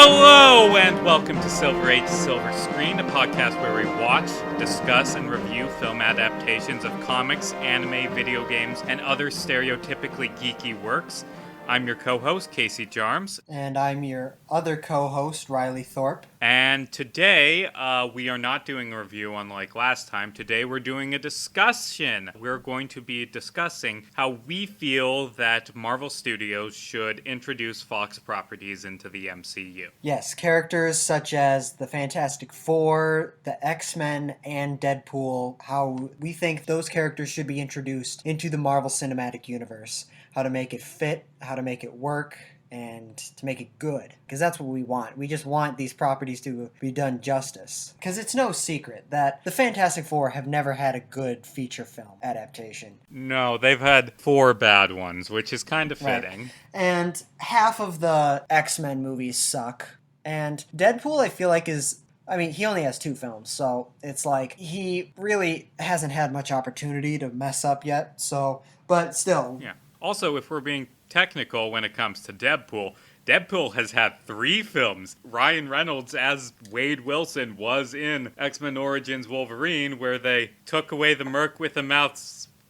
Hello and welcome to Silver Age Silver Screen, a podcast where we watch, discuss, and review film adaptations of comics, anime, video games, and other stereotypically geeky works. I'm your co-host, Casey Jarms. And I'm your other co-host, Riley Thorpe. And today, we are not doing a review unlike last time. Today, we're doing a discussion. We're going to be discussing how we feel that Marvel Studios should introduce Fox properties into the MCU. Yes, characters such as the Fantastic Four, the X-Men, and Deadpool, how we think those characters should be introduced into the Marvel Cinematic Universe. How to make it fit, how to make it work, and to make it good. Because that's what we want. We just want these properties to be done justice. Because it's no secret that the Fantastic Four have never had a good feature film adaptation. No, they've had 4 bad ones, which is kind of fitting. Right. And half of the X-Men movies suck. And Deadpool, I feel like, he only has 2 films, so it's like he really hasn't had much opportunity to mess up yet. So, but still. Yeah. Also, if we're being technical when it comes to Deadpool, Deadpool has had 3 films. Ryan Reynolds as Wade Wilson was in X-Men Origins Wolverine, where they took away the merc with a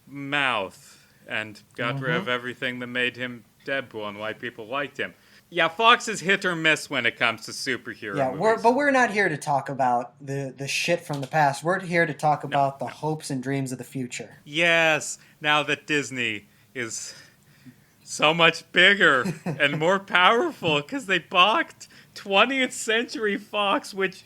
mouth and got rid of everything that made him Deadpool and why people liked him. Yeah, Fox is hit or miss when it comes to superhero movies. But we're not here to talk about the shit from the past. We're here to talk about the hopes and dreams of the future. Yes, now that Disney is so much bigger and more powerful because they balked 20th Century Fox, which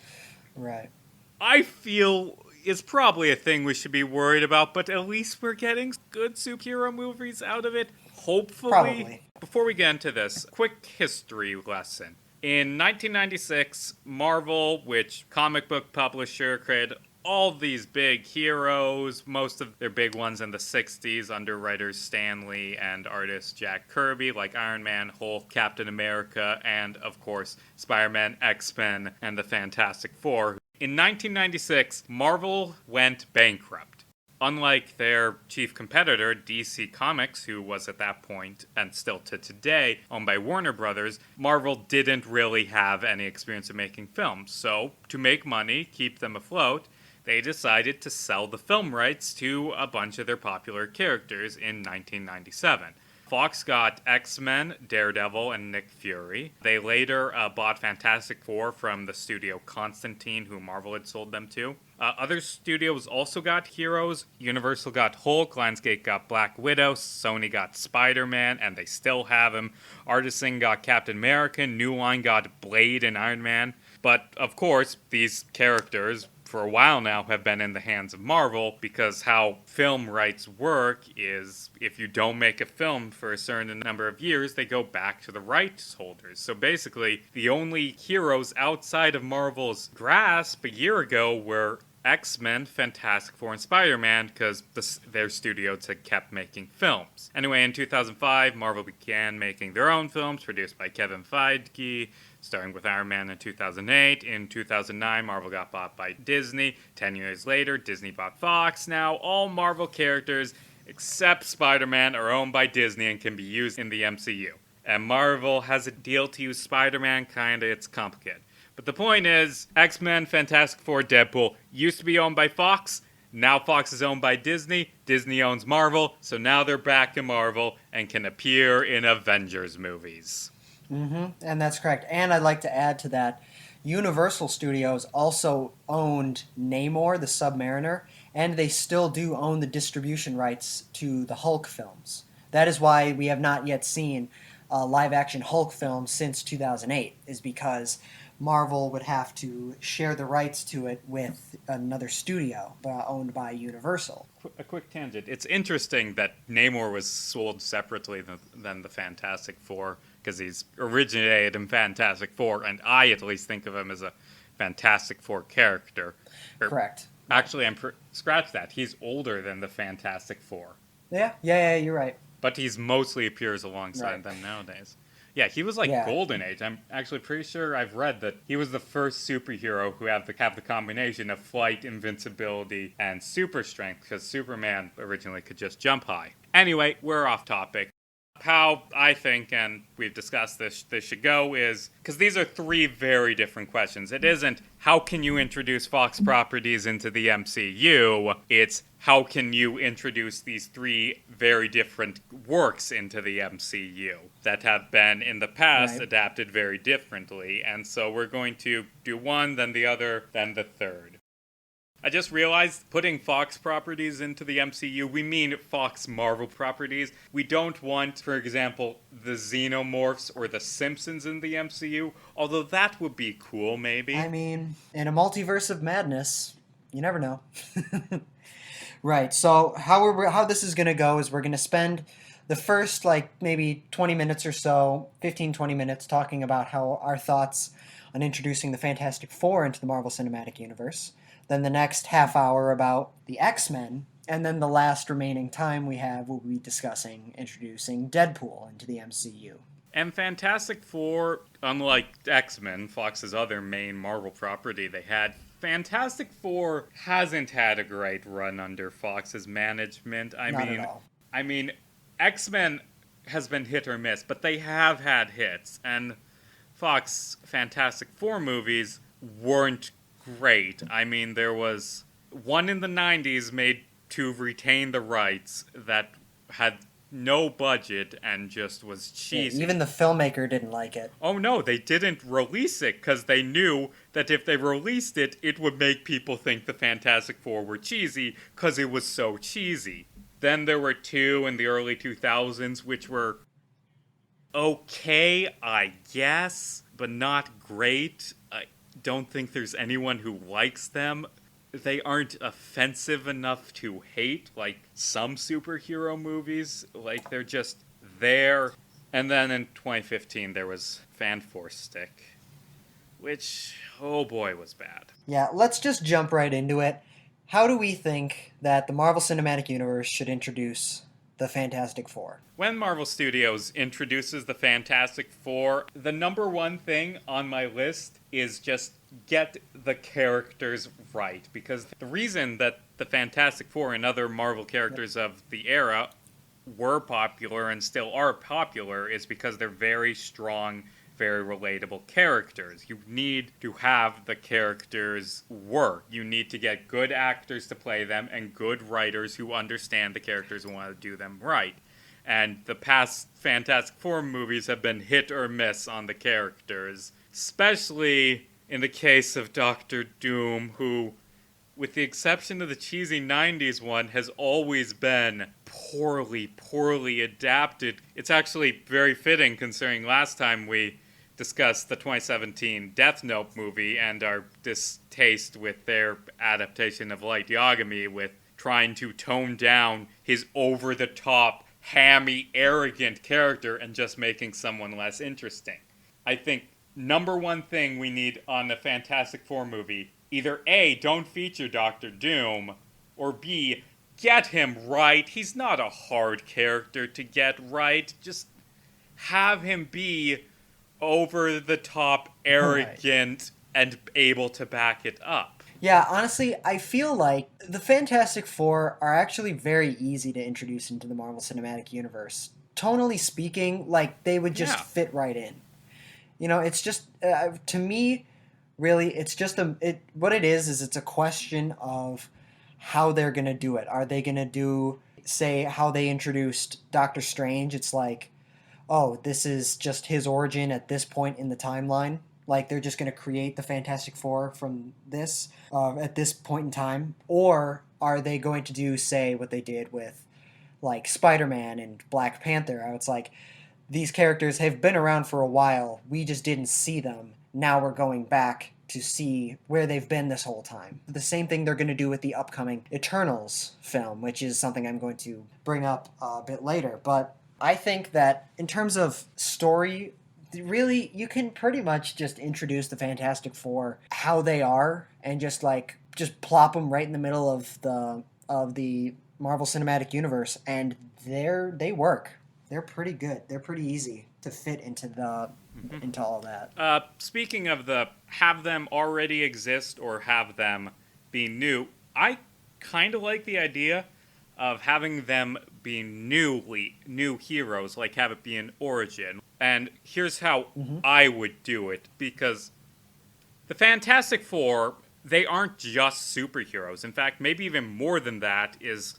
I feel is probably a thing we should be worried about, but at least we're getting good superhero movies out of it, hopefully. Probably. Before we get into this, quick history lesson. In 1996, Marvel, which comic book publisher, created all these big heroes, most of their big ones in the 60s under writers Stan Lee and artist Jack Kirby, like Iron Man, Hulk, Captain America, and, of course, Spider-Man, X-Men, and the Fantastic Four. In 1996, Marvel went bankrupt. Unlike their chief competitor, DC Comics, who was at that point, and still to today, owned by Warner Brothers, Marvel didn't really have any experience of making films. So, to make money, keep them afloat, they decided to sell the film rights to a bunch of their popular characters in 1997. Fox got X-Men, Daredevil, and Nick Fury. They later bought Fantastic Four from the studio Constantine, who Marvel had sold them to. Other studios also got heroes. Universal got Hulk, Lionsgate got Black Widow, Sony got Spider-Man, and they still have him. Artisan got Captain America, New Line got Blade and Iron Man. But, of course, these characters, for a while now, have been in the hands of Marvel, because how film rights work is if you don't make a film for a certain number of years, they go back to the rights holders. So basically, the only heroes outside of Marvel's grasp a year ago were X-Men, Fantastic Four, and Spider-Man, because their studios had kept making films. Anyway, in 2005, Marvel began making their own films, produced by Kevin Feige, starting with Iron Man in 2008. In 2009, Marvel got bought by Disney. 10 years later, Disney bought Fox. Now, all Marvel characters, except Spider-Man, are owned by Disney and can be used in the MCU. And Marvel has a deal to use Spider-Man, it's complicated. But the point is, X-Men, Fantastic Four, Deadpool used to be owned by Fox. Now Fox is owned by Disney. Disney owns Marvel. So now they're back in Marvel and can appear in Avengers movies. And that's correct. And I'd like to add to that, Universal Studios also owned Namor, the Submariner, and they still do own the distribution rights to the Hulk films. That is why we have not yet seen a live-action Hulk film since 2008, is because Marvel would have to share the rights to it with another studio owned by Universal. A quick tangent. It's interesting that Namor was sold separately than the Fantastic Four, because he's originated in Fantastic Four, and I at least think of him as a Fantastic Four character. Correct. Actually, scratch that. He's older than the Fantastic Four. Yeah, you're right. But he's mostly appears alongside them nowadays. Yeah, he was Golden Age. I'm actually pretty sure I've read that he was the first superhero who have the combination of flight, invincibility, and super strength, because Superman originally could just jump high. Anyway, we're off topic. How I think, and we've discussed this should go is, because these are three very different questions. It isn't, how can you introduce Fox properties into the MCU? It's, how can you introduce these three very different works into the MCU that have been, in the past, adapted very differently? And so we're going to do one, then the other, then the third. I just realized putting Fox properties into the MCU, we mean Fox Marvel properties. We don't want, for example, the Xenomorphs or the Simpsons in the MCU, although that would be cool, maybe. I mean, in a multiverse of madness, you never know. Right, so how this is going to go is we're going to spend the first, maybe 20 minutes or so, 15, 20 minutes, talking about how our thoughts on introducing the Fantastic Four into the Marvel Cinematic Universe. Then the next half hour about the X-Men, and then the last remaining time we have, we'll be discussing introducing Deadpool into the MCU. And Fantastic Four, unlike X-Men, Fox's other main Marvel property they had, Fantastic Four hasn't had a great run under Fox's management. Not at all. I mean, X-Men has been hit or miss, but they have had hits, and Fox Fantastic Four movies weren't great. I mean, there was one in the 90s made to retain the rights that had no budget and just was cheesy. Yeah, even the filmmaker didn't like it. Oh no, they didn't release it because they knew that if they released it, it would make people think the Fantastic Four were cheesy because it was so cheesy. Then there were two in the early 2000s which were okay, I guess, but not great. I don't think there's anyone who likes them. They aren't offensive enough to hate, like some superhero movies. Like, they're just there. And then in 2015, there was Fan Force Stick, which, oh boy, was bad. Yeah, let's just jump right into it. How do we think that the Marvel Cinematic Universe should introduce the Fantastic Four? When Marvel Studios introduces the Fantastic Four, the number one thing on my list is just get the characters right. Because the reason that the Fantastic Four and other Marvel characters of the era were popular and still are popular is because they're very strong, very relatable characters. You need to have the characters work. You need to get good actors to play them and good writers who understand the characters and want to do them right. And the past Fantastic Four movies have been hit or miss on the characters, especially in the case of Doctor Doom, who, with the exception of the cheesy 90s one, has always been poorly adapted. It's actually very fitting considering last time we discussed the 2017 Death Note movie and our distaste with their adaptation of Light Yagami with trying to tone down his over-the-top, hammy, arrogant character and just making someone less interesting. I think number one thing we need on a Fantastic Four movie, either A, don't feature Doctor Doom, or B, get him right. He's not a hard character to get right. Just have him be over-the-top, arrogant, and able to back it up. Yeah, honestly, I feel like the Fantastic Four are actually very easy to introduce into the Marvel Cinematic Universe. Tonally speaking, they would just fit right in. You know, it's just, to me, really, it's just what it is it's a question of how they're going to do it. Are they going to do, say, how they introduced Doctor Strange? It's like, oh, this is just his origin at this point in the timeline. Like, they're just going to create the Fantastic Four from this at this point in time. Or are they going to do, say, what they did with, like, Spider-Man and Black Panther? It's like, these characters have been around for a while. We just didn't see them. Now we're going back to see where they've been this whole time. The same thing they're going to do with the upcoming Eternals film, which is something I'm going to bring up a bit later. But I think that in terms of story, really, you can pretty much just introduce the Fantastic Four how they are and just plop them right in the middle of the Marvel Cinematic Universe, and they work. They're pretty good. They're pretty easy to fit into into all that. Speaking of the have them already exist or have them be new, I kind of like the idea of having them being new heroes, like have it be an origin. And here's how Mm-hmm. I would do it, because the Fantastic Four, they aren't just superheroes. In fact, maybe even more than that is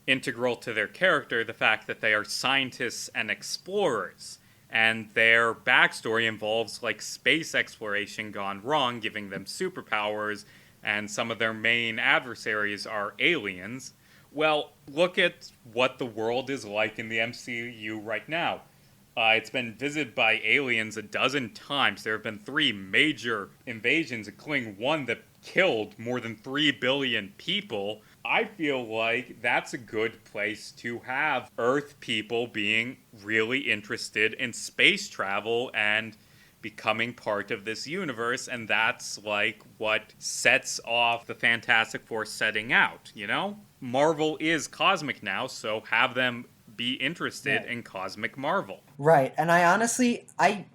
integral to their character, the fact that they are scientists and explorers. And their backstory involves like space exploration gone wrong, giving them superpowers, and some of their main adversaries are aliens. Well, look at what the world is like in the MCU right now. It's been visited by aliens a dozen times. There have been 3 major invasions, including one that killed more than 3 billion people. I feel like that's a good place to have Earth people being really interested in space travel and becoming part of this universe, and that's like what sets off the Fantastic Four setting out, you know? Marvel is cosmic now, so have them be interested in cosmic Marvel. Right, and I honestly, I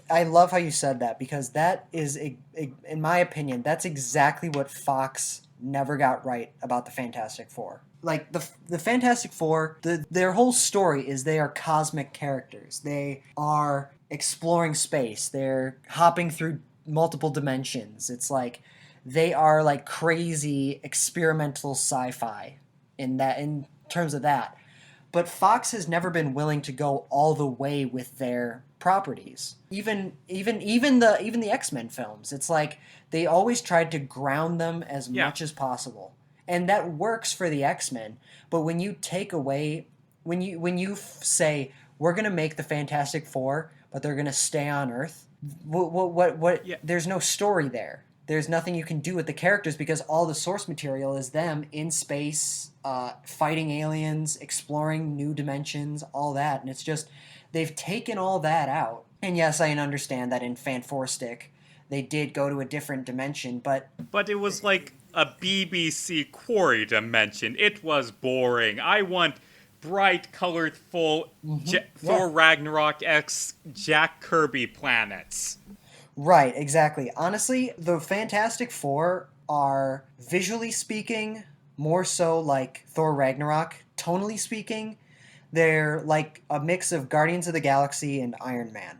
love how you said that, because that is, in my opinion, that's exactly what Fox never got right about the Fantastic Four. Like the Fantastic Four, their whole story is they are cosmic characters. They are exploring space. They're hopping through multiple dimensions. It's like they are like crazy experimental sci-fi in terms of that. But Fox has never been willing to go all the way with their properties. Even the X-Men films, it's like they always tried to ground them as Yeah. much as possible. And that works for the X-Men, but when you take away when you say we're going to make the Fantastic Four, but they're going to stay on Earth, what Yeah. there's no story there. There's nothing you can do with the characters, because all the source material is them in space, fighting aliens, exploring new dimensions, all that. And it's just, they've taken all that out. And yes, I understand that in Fanforstic, they did go to a different dimension, but But it was like a BBC Quarry dimension. It was boring. I want bright, colorful Thor Ragnarok X Jack Kirby planets. right, exactly. Honestly, the Fantastic Four are, visually speaking, more so like Thor Ragnarok. Tonally speaking, they're like a mix of Guardians of the Galaxy and Iron Man.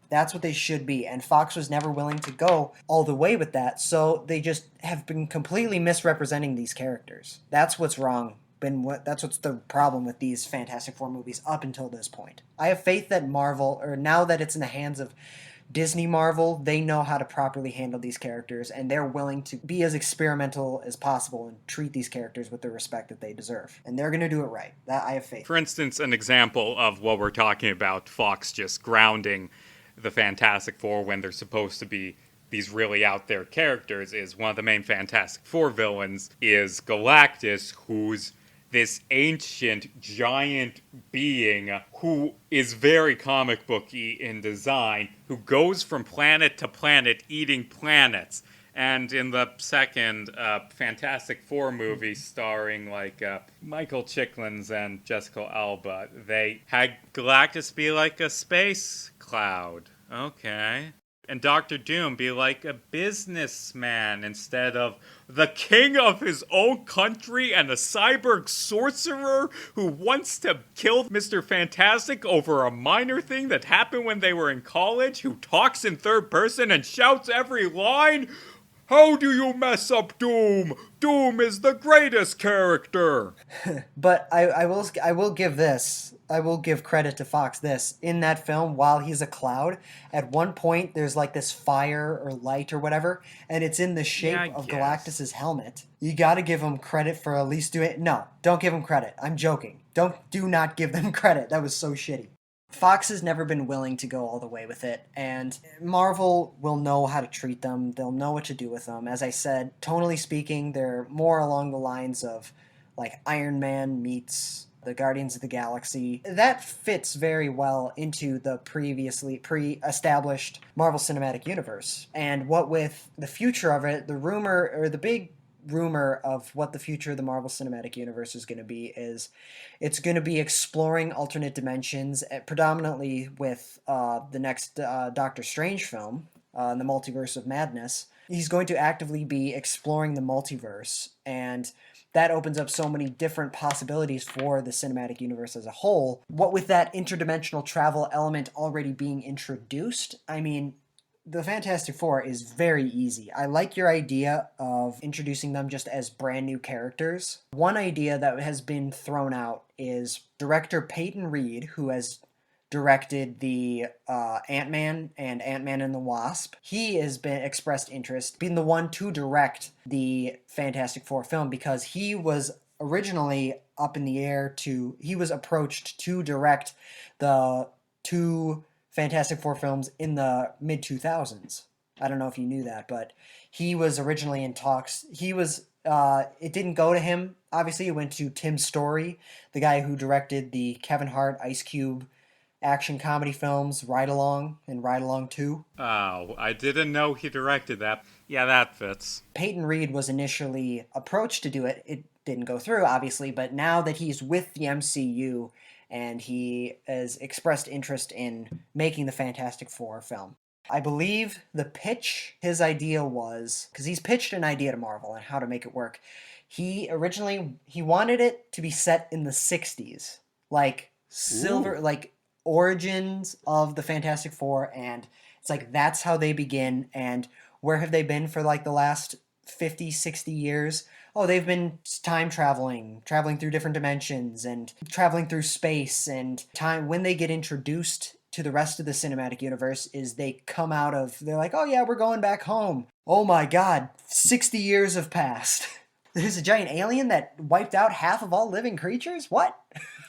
That's what they should be, and Fox was never willing to go all the way with that, so they just have been completely misrepresenting these characters. That's what's wrong. That's what's the problem with these Fantastic Four movies up until this point. I have faith that Marvel, or now that it's in the hands of Disney Marvel, they know how to properly handle these characters, and they're willing to be as experimental as possible and treat these characters with the respect that they deserve. And they're going to do it right. That I have faith. For instance, an example of what we're talking about, Fox just grounding the Fantastic Four when they're supposed to be these really out there characters, is one of the main Fantastic Four villains is Galactus, who's this ancient giant being who is very comic booky in design, who goes from planet to planet eating planets. And in the second Fantastic Four movie starring like Michael Chiklis and Jessica Alba, they had Galactus be like a space cloud. Okay. And Doctor Doom be like a businessman instead of the king of his own country and a cyborg sorcerer who wants to kill Mr. Fantastic over a minor thing that happened when they were in college, who talks in third person and shouts every line. How do you mess up Doom? Doom is the greatest character. But I will give credit to Fox this. In that film, while he's a cloud, at one point there's like this fire or light or whatever, and it's in the shape of Galactus's helmet. You gotta give him credit for at least doing it. No, don't give him credit. I'm joking. Do not give them credit. That was so shitty. Fox has never been willing to go all the way with it, and Marvel will know how to treat them. They'll know what to do with them. As I said, tonally speaking, they're more along the lines of like Iron Man meets the Guardians of the Galaxy. That fits very well into the previously pre-established Marvel Cinematic Universe. And what with the future of it, the big rumor of what the future of the Marvel Cinematic Universe is going to be is it's going to be exploring alternate dimensions, predominantly with the next Doctor Strange film, the Multiverse of Madness. He's going to actively be exploring the multiverse, and that opens up so many different possibilities for the cinematic universe as a whole. What with that interdimensional travel element already being introduced, I mean, the Fantastic Four is very easy. I like your idea of introducing them just as brand new characters. One idea that has been thrown out is director Peyton Reed, who has directed the Ant-Man and Ant-Man and the Wasp. He has been expressed interest being the one to direct the Fantastic Four film because he was originally up in the air to, he was approached to direct the two Fantastic Four films in the mid 2000s. I don't know if you knew that, but he was originally in talks. He was, it didn't go to him. Obviously, it went to Tim Story, the guy who directed the Kevin Hart, Ice Cube action comedy films, Ride Along and Ride Along 2. Oh, I didn't know he directed that. Yeah, that fits. Peyton Reed was initially approached to do it. It didn't go through, obviously, but now that he's with the MCU and he has expressed interest in making the Fantastic Four film, I believe the pitch, his idea was, because he's pitched an idea to Marvel on how to make it work. He wanted it to be set in the 60s, like like origins of the Fantastic Four, and it's like that's how they begin, and where have they been for like the last 50, 60 years? Oh, they've been time traveling through different dimensions and traveling through space, and time when they get introduced to the rest of the cinematic universe is they come out of, they're like, oh yeah, we're going back home. Oh my god, 60 years have passed. There's a giant alien that wiped out half of all living creatures? What?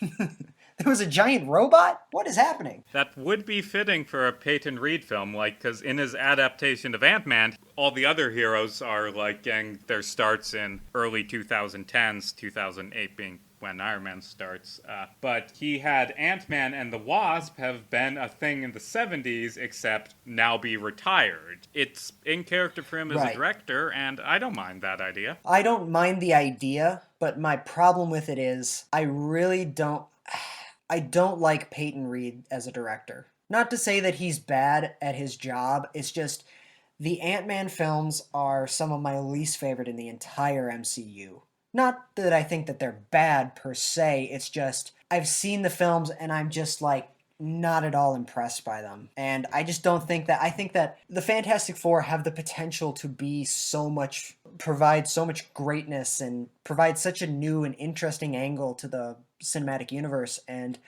There was a giant robot? What is happening? That would be fitting for a Peyton Reed film, like, because in his adaptation of Ant-Man, all the other heroes are, like, getting their starts in early 2010s, 2008 being when Iron Man starts. But he had Ant-Man and the Wasp have been a thing in the 70s, except now be retired. It's in character for him as a director, and I don't mind that idea. I don't mind the idea, but my problem with it is I don't like Peyton Reed as a director. Not to say that he's bad at his job, it's just the Ant-Man films are some of my least favorite in the entire MCU. Not that I think that they're bad per se, it's just I've seen the films and I'm just like not at all impressed by them. And I just don't think that, I think that the Fantastic Four have the potential to be provide so much greatness and provide such a new and interesting angle to the cinematic universe, and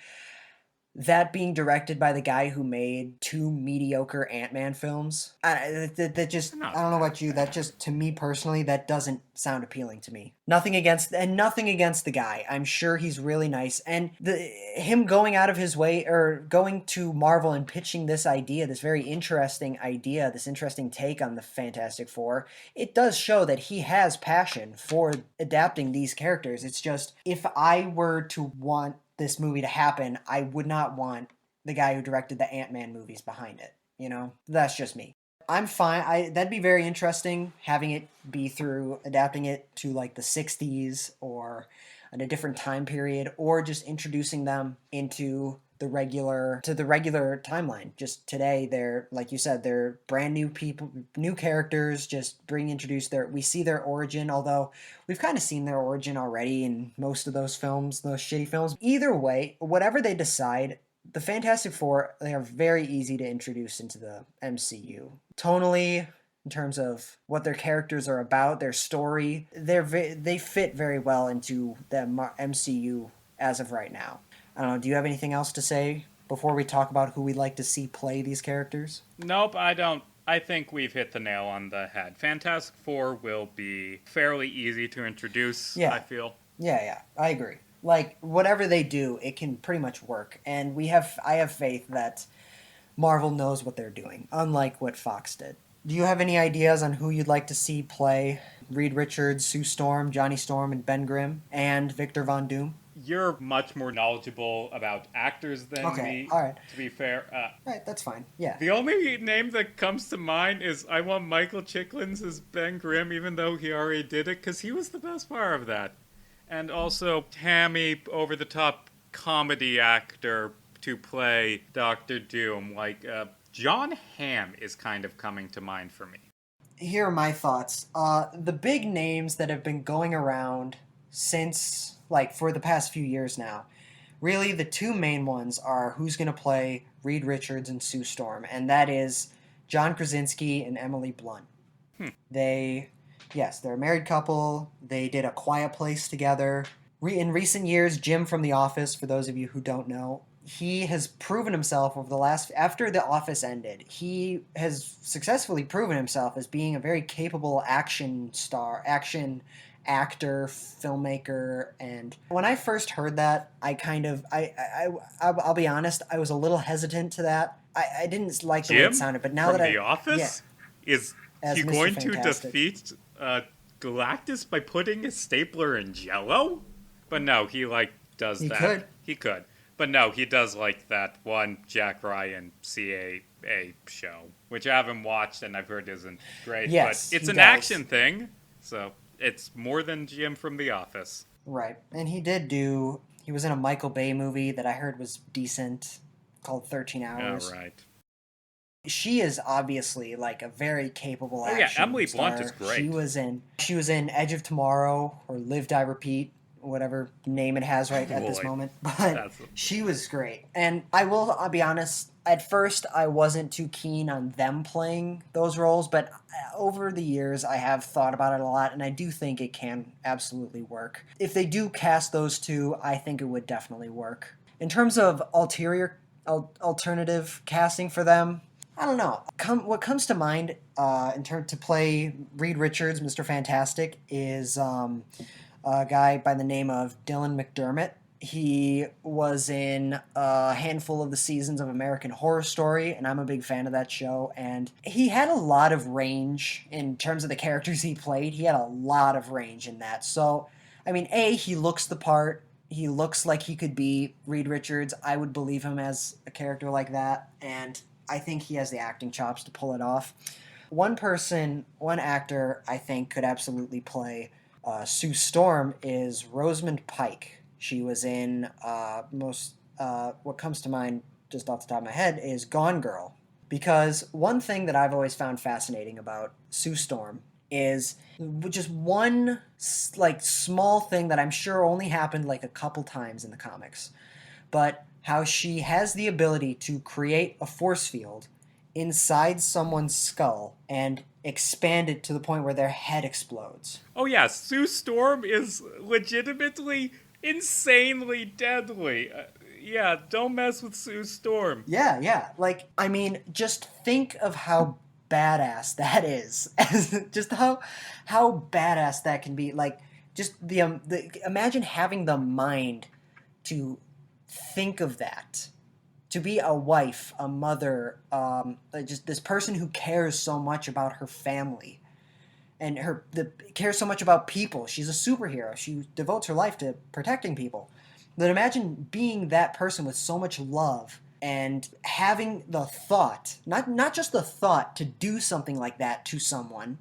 that being directed by the guy who made two mediocre Ant-Man films, I don't know about you, that just, to me personally, that doesn't sound appealing to me. Nothing against the guy. I'm sure he's really nice, and him going out of his way, or going to Marvel and pitching this idea, this very interesting idea, this interesting take on the Fantastic Four, it does show that he has passion for adapting these characters. It's just, if I were to want this movie to happen, I would not want the guy who directed the Ant-Man movies behind it. You know, that's just me. I'm fine. That'd be very interesting, having it be through adapting it to like the 60s or in a different time period, or just introducing them into the regular timeline. Just today, they're, like you said, they're brand new people, new characters, just we see their origin, although we've kind of seen their origin already in most of those films, those shitty films. Either way, whatever they decide, the Fantastic Four, they are very easy to introduce into the MCU. Tonally, in terms of what their characters are about, their story, they fit very well into the MCU as of right now. I don't know, do you have anything else to say before we talk about who we'd like to see play these characters? Nope, I don't. I think we've hit the nail on the head. Fantastic Four will be fairly easy to introduce, I feel. Yeah, I agree. Like, whatever they do, it can pretty much work. And I have faith that Marvel knows what they're doing, unlike what Fox did. Do you have any ideas on who you'd like to see play Reed Richards, Sue Storm, Johnny Storm, and Ben Grimm, and Victor Von Doom? You're much more knowledgeable about actors than me, all right. to be fair. Right, that's fine, yeah. The only name that comes to mind is I want Michael Chiklis as Ben Grimm, even though he already did it, because he was the best part of that. And also Tammy, over-the-top comedy actor to play Dr. Doom. Like, John Hamm is kind of coming to mind for me. Here are my thoughts. The big names that have been going around since, like, for the past few years now. Really, the two main ones are who's going to play Reed Richards and Sue Storm, and that is John Krasinski and Emily Blunt. They, yes, they're a married couple. They did A Quiet Place together. In recent years, Jim from The Office, for those of you who don't know, he has proven himself over the last, after The Office ended, he has successfully proven himself as being a very capable action actor, filmmaker. And when I first heard that, I'll be honest, I was a little hesitant to that. I didn't like the way it sounded, but now from that The Office? Yeah, is he Mr. going Fantastic. to defeat Galactus by putting a stapler in Jello? But no, he does He that. could. He could. But no, he does that one Jack Ryan CAA show, which I haven't watched and I've heard isn't great. Yes, but it's he an does. action thing, so it's more than Jim from The Office. Right. And he was in a Michael Bay movie that I heard was decent, called 13 Hours. Oh, right. She is obviously a very capable action yeah, Emily star. Blunt is great. She was in Edge of Tomorrow or Live, Die, Repeat, whatever name it has at this moment. But she was great. And I'll be honest, at first I wasn't too keen on them playing those roles, but over the years I have thought about it a lot, and I do think it can absolutely work. If they do cast those two, I think it would definitely work. In terms of alternative casting for them, I don't know. What comes to mind to play Reed Richards, Mr. Fantastic, is a guy by the name of Dylan McDermott. He was in a handful of the seasons of American Horror Story, and I'm a big fan of that show. And he had a lot of range in terms of the characters he played. He had a lot of range in that. So, I mean, he looks the part. He looks like he could be Reed Richards. I would believe him as a character like that. And I think he has the acting chops to pull it off. One actor I think could absolutely play Sue Storm is Rosamund Pike. She was in what comes to mind just off the top of my head is Gone Girl. Because one thing that I've always found fascinating about Sue Storm is just one small thing that I'm sure only happened a couple times in the comics. But how she has the ability to create a force field inside someone's skull and expand it to the point where their head explodes. Oh yeah, Sue Storm is legitimately insanely deadly. Yeah, don't mess with Sue Storm. Yeah. Just think of how badass that is. Just how badass that can be. Just imagine having the mind to think of that, to be a wife, a mother, just this person who cares so much about her family and cares so much about people. She's a superhero. She devotes her life to protecting people. But imagine being that person with so much love and having the thought, not just the thought to do something like that to someone,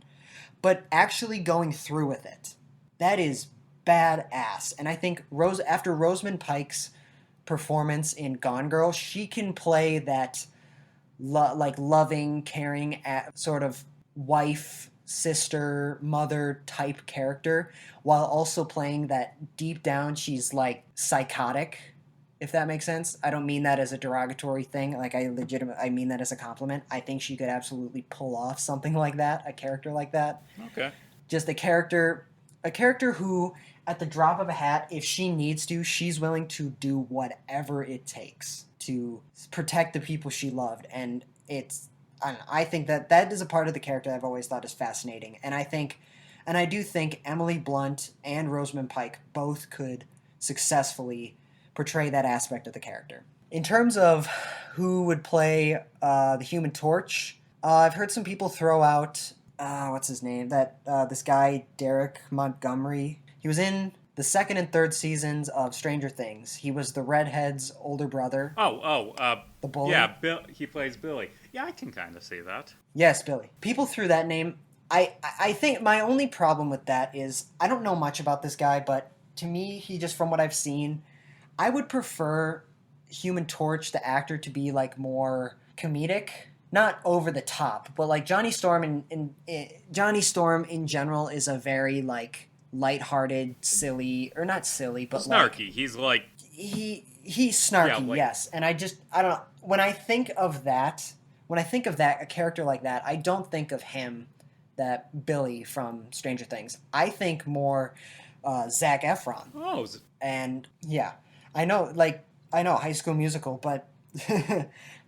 but actually going through with it. That is badass. And I think after Rosamund Pike's performance in Gone Girl, she can play that loving, caring sort of wife, sister, mother type character, while also playing that deep down she's psychotic, if that makes sense. I don't mean that as a derogatory thing. I mean that as a compliment. I think she could absolutely pull off something like that, a character like that. Okay. Just a character who, at the drop of a hat, if she needs to, she's willing to do whatever it takes to protect the people she loved. And I think that is a part of the character I've always thought is fascinating. And I do think Emily Blunt and Rosamund Pike both could successfully portray that aspect of the character. In terms of who would play the Human Torch, I've heard some people throw out what's his name? This guy, Derek Montgomery. He was in the second and third seasons of Stranger Things. He was the redhead's older brother. The bully? Yeah, he plays Billy. Yeah, I can kind of see that. Yes, Billy. People threw that name. I think my only problem with that is I don't know much about this guy, but to me, he just, from what I've seen, I would prefer Human Torch, the actor, to be more comedic. Not over the top, but Johnny Storm in Johnny Storm in general is a very lighthearted, silly, or not silly, but Snarky. He's like he's snarky, Yeah, like- yes. And I don't know, when I think of that, a character like that, I don't think of him, that Billy from Stranger Things. I think more Zac Efron. oh, And yeah, I know High School Musical, but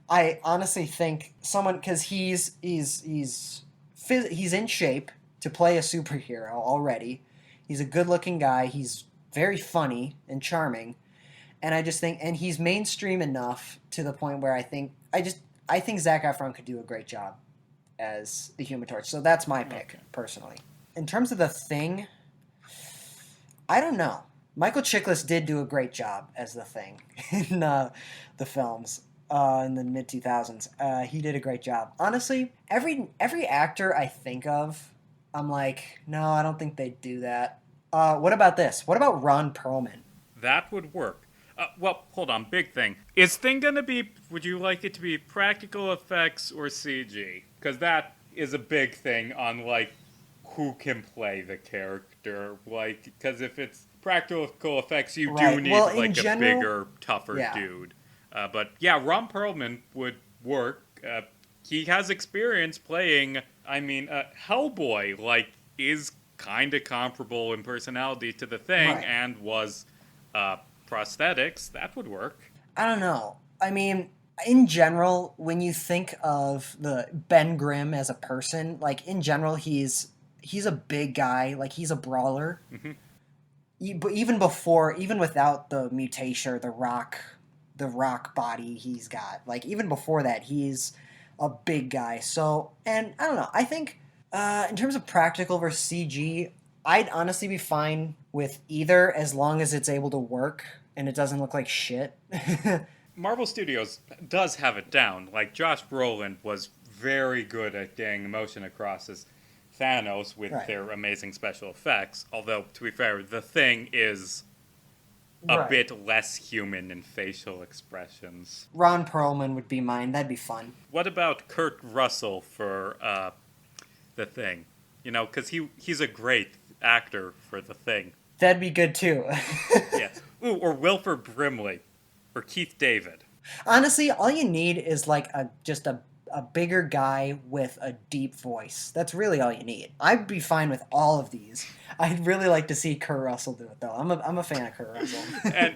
I honestly think someone, because he's in shape to play a superhero already. He's a good-looking guy. He's very funny and charming, and I just think, and he's mainstream enough to the point where I think Zac Efron could do a great job as the Human Torch. So that's my pick, personally. In terms of the Thing, I don't know. Michael Chiklis did do a great job as the Thing in the films in the mid 2000s. He did a great job. Honestly, every actor I think of, I'm like, no, I don't think they'd do that. What about this? What about Ron Perlman? that would work. Well, hold on, big thing. Is Thing gonna be, would you like it to be practical effects or CG? Because that is a big thing on, like, who can play the character. Like, because if it's practical effects, you do need, like, a bigger, tougher dude. But, yeah, Ron Perlman would work. He has experience playing, Hellboy, like, is kind of comparable in personality to the Thing, and was prosthetics. That would work. I don't know. I mean, in general, when you think of the Ben Grimm as a person, like, in general, he's a big guy. Like, he's a brawler. Mm-hmm. But even without the mutation or the rock body he's got, like, even before that, he's a big guy. So, and I don't know. I think in terms of practical versus CG, I'd honestly be fine with either as long as it's able to work and it doesn't look like shit. Marvel Studios does have it down. Like, Josh Brolin was very good at getting emotion across as Thanos with their amazing special effects. Although, to be fair, the Thing is a bit less human in facial expressions. Ron Perlman would be mine. That'd be fun. What about Kurt Russell for the Thing? You know, because he's a great actor for the Thing. That'd be good too. Yeah. Ooh, or Wilford Brimley, or Keith David. Honestly, all you need is like just a bigger guy with a deep voice. That's really all you need. I'd be fine with all of these. I'd really like to see Kurt Russell do it though. I'm a fan of Kurt Russell. And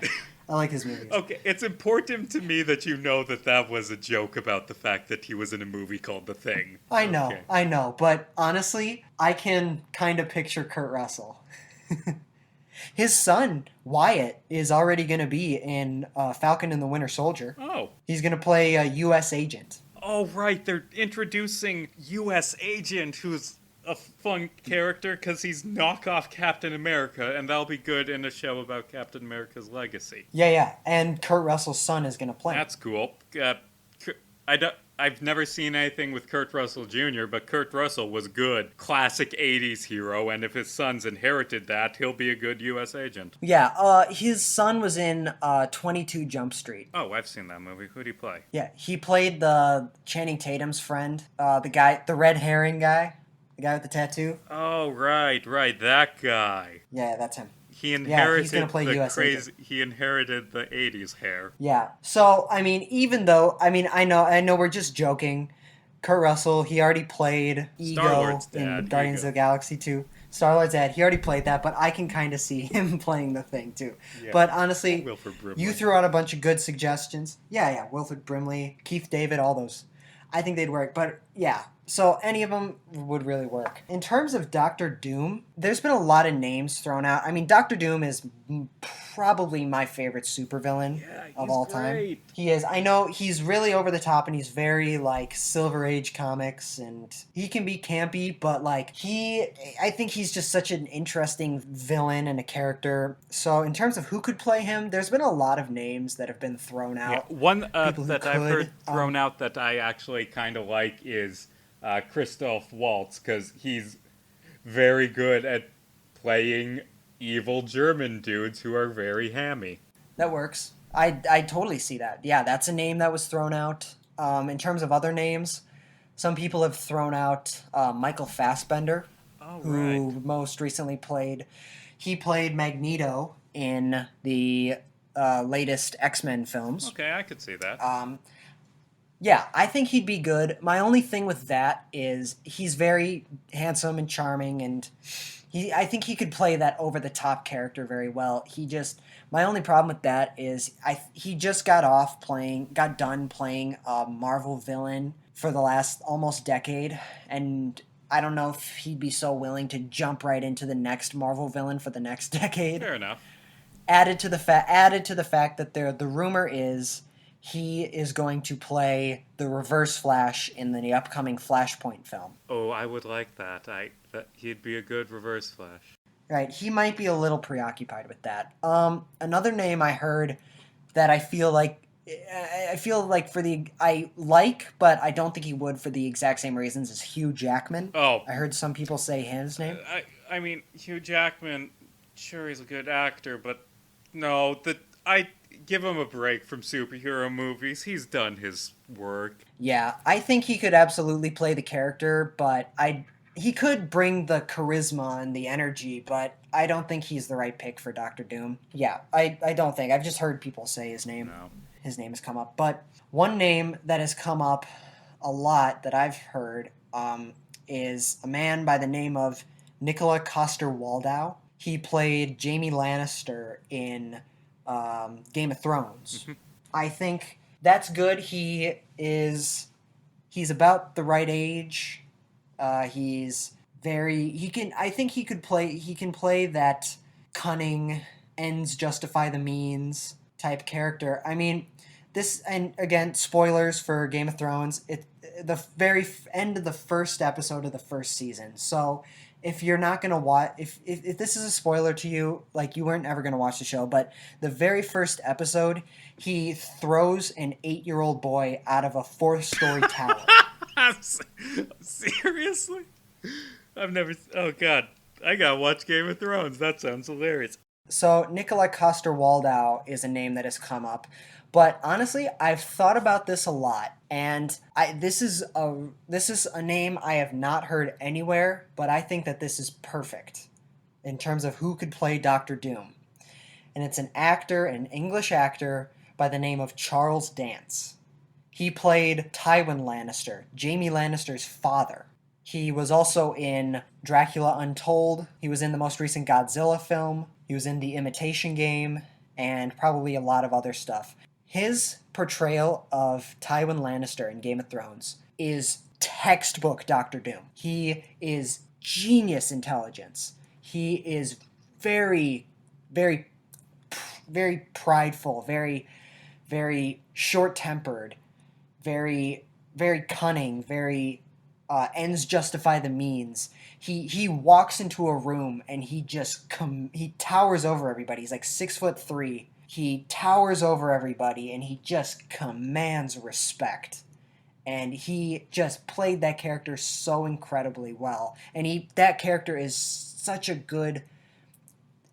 I like his movies. Okay, it's important to me that you know that was a joke about the fact that he was in a movie called The Thing. I know, but honestly, I can kind of picture Kurt Russell. His son, Wyatt, is already going to be in Falcon and the Winter Soldier. Oh. He's going to play a U.S. agent. Oh, right. They're introducing U.S. Agent, who's a fun character because he's knockoff Captain America, and that'll be good in a show about Captain America's legacy. Yeah. And Kurt Russell's son is going to play. That's cool. I've never seen anything with Kurt Russell Jr., but Kurt Russell was good. Classic 80s hero, and if his son's inherited that, he'll be a good U.S. agent. Yeah, his son was in 22 Jump Street. Oh, I've seen that movie. Who'd he play? Yeah, he played the Channing Tatum's friend, the red herring guy, the guy with the tattoo. Oh, right, that guy. Yeah, that's him. He inherited he's gonna play US agent. He inherited the 80s hair. Yeah. So, I mean, even though, I know we're just joking. Kurt Russell, he already played Ego in Guardians of the Galaxy 2. Star-Lord's dad, he already played that, but I can kind of see him playing the Thing too. Yeah. But honestly, you threw out a bunch of good suggestions. Yeah, Wilford Brimley, Keith David, all those. I think they'd work. But yeah, so any of them would really work. In terms of Doctor Doom, there's been a lot of names thrown out. I mean, Doctor Doom is probably my favorite supervillain of all time. He is. I know he's really over the top and he's very like Silver Age comics and he can be campy, but like I think he's just such an interesting villain and a character. So in terms of who could play him, there's been a lot of names that have been thrown out. Yeah. One that I've heard thrown out that I actually kind of like is Christoph Waltz, because he's very good at playing evil German dudes who are very hammy. That works. I totally see that. Yeah, that's a name that was thrown out. In terms of other names, some people have thrown out Michael Fassbender. Oh, right. who most recently played Magneto in the latest X-Men films. Okay, I could see that. Yeah, I think he'd be good. My only thing with that is he's very handsome and charming, and I think he could play that over the top character very well. My only problem with that is he just got done playing a Marvel villain for the last almost decade, and I don't know if he'd be so willing to jump right into the next Marvel villain for the next decade. Fair enough. Added to the fact that the rumor is he is going to play the Reverse Flash in the upcoming Flashpoint film. Oh, I would like that. He'd be a good Reverse Flash. Right, he might be a little preoccupied with that. Another name I heard that I like, but I don't think he would for the exact same reasons is Hugh Jackman. Oh, I heard some people say his name. I mean, Hugh Jackman, sure, he's a good actor, but no, I give him a break from superhero movies. He's done his work. Yeah, I think he could absolutely play the character, but he could bring the charisma and the energy, but I don't think he's the right pick for Doctor Doom. Yeah, I don't think. I've just heard people say his name. No. His name has come up. But one name that has come up a lot that I've heard is a man by the name of Nikolai Coster-Waldau. He played Jaime Lannister in Game of Thrones. I think that's good. He's about the right age. I think he can play that cunning, ends justify the means type character. I mean, this, and again, spoilers for Game of Thrones, the very end of the first episode of the first season. So if you're not going to watch, if this is a spoiler to you, like you weren't ever going to watch the show, but the very first episode, he throws an 8-year-old boy out of a 4th-story tower. Seriously? I've never. Oh, God. I gotta watch Game of Thrones. That sounds hilarious. So Nikolai Coster-Waldau is a name that has come up. But honestly, I've thought about this a lot, and this is a name I have not heard anywhere, but I think that this is perfect in terms of who could play Doctor Doom. And it's an English actor by the name of Charles Dance. He played Tywin Lannister, Jaime Lannister's father. He was also in Dracula Untold. He was in the most recent Godzilla film. He was in The Imitation Game, and probably a lot of other stuff. His portrayal of Tywin Lannister in Game of Thrones is textbook Doctor Doom. He is genius intelligence. He is very, very, very prideful, very, very short-tempered, very, very cunning, very ends justify the means. He walks into a room and he towers over everybody. He's like 6'3". He towers over everybody and he just commands respect. And he just played that character so incredibly well. And that character is such a good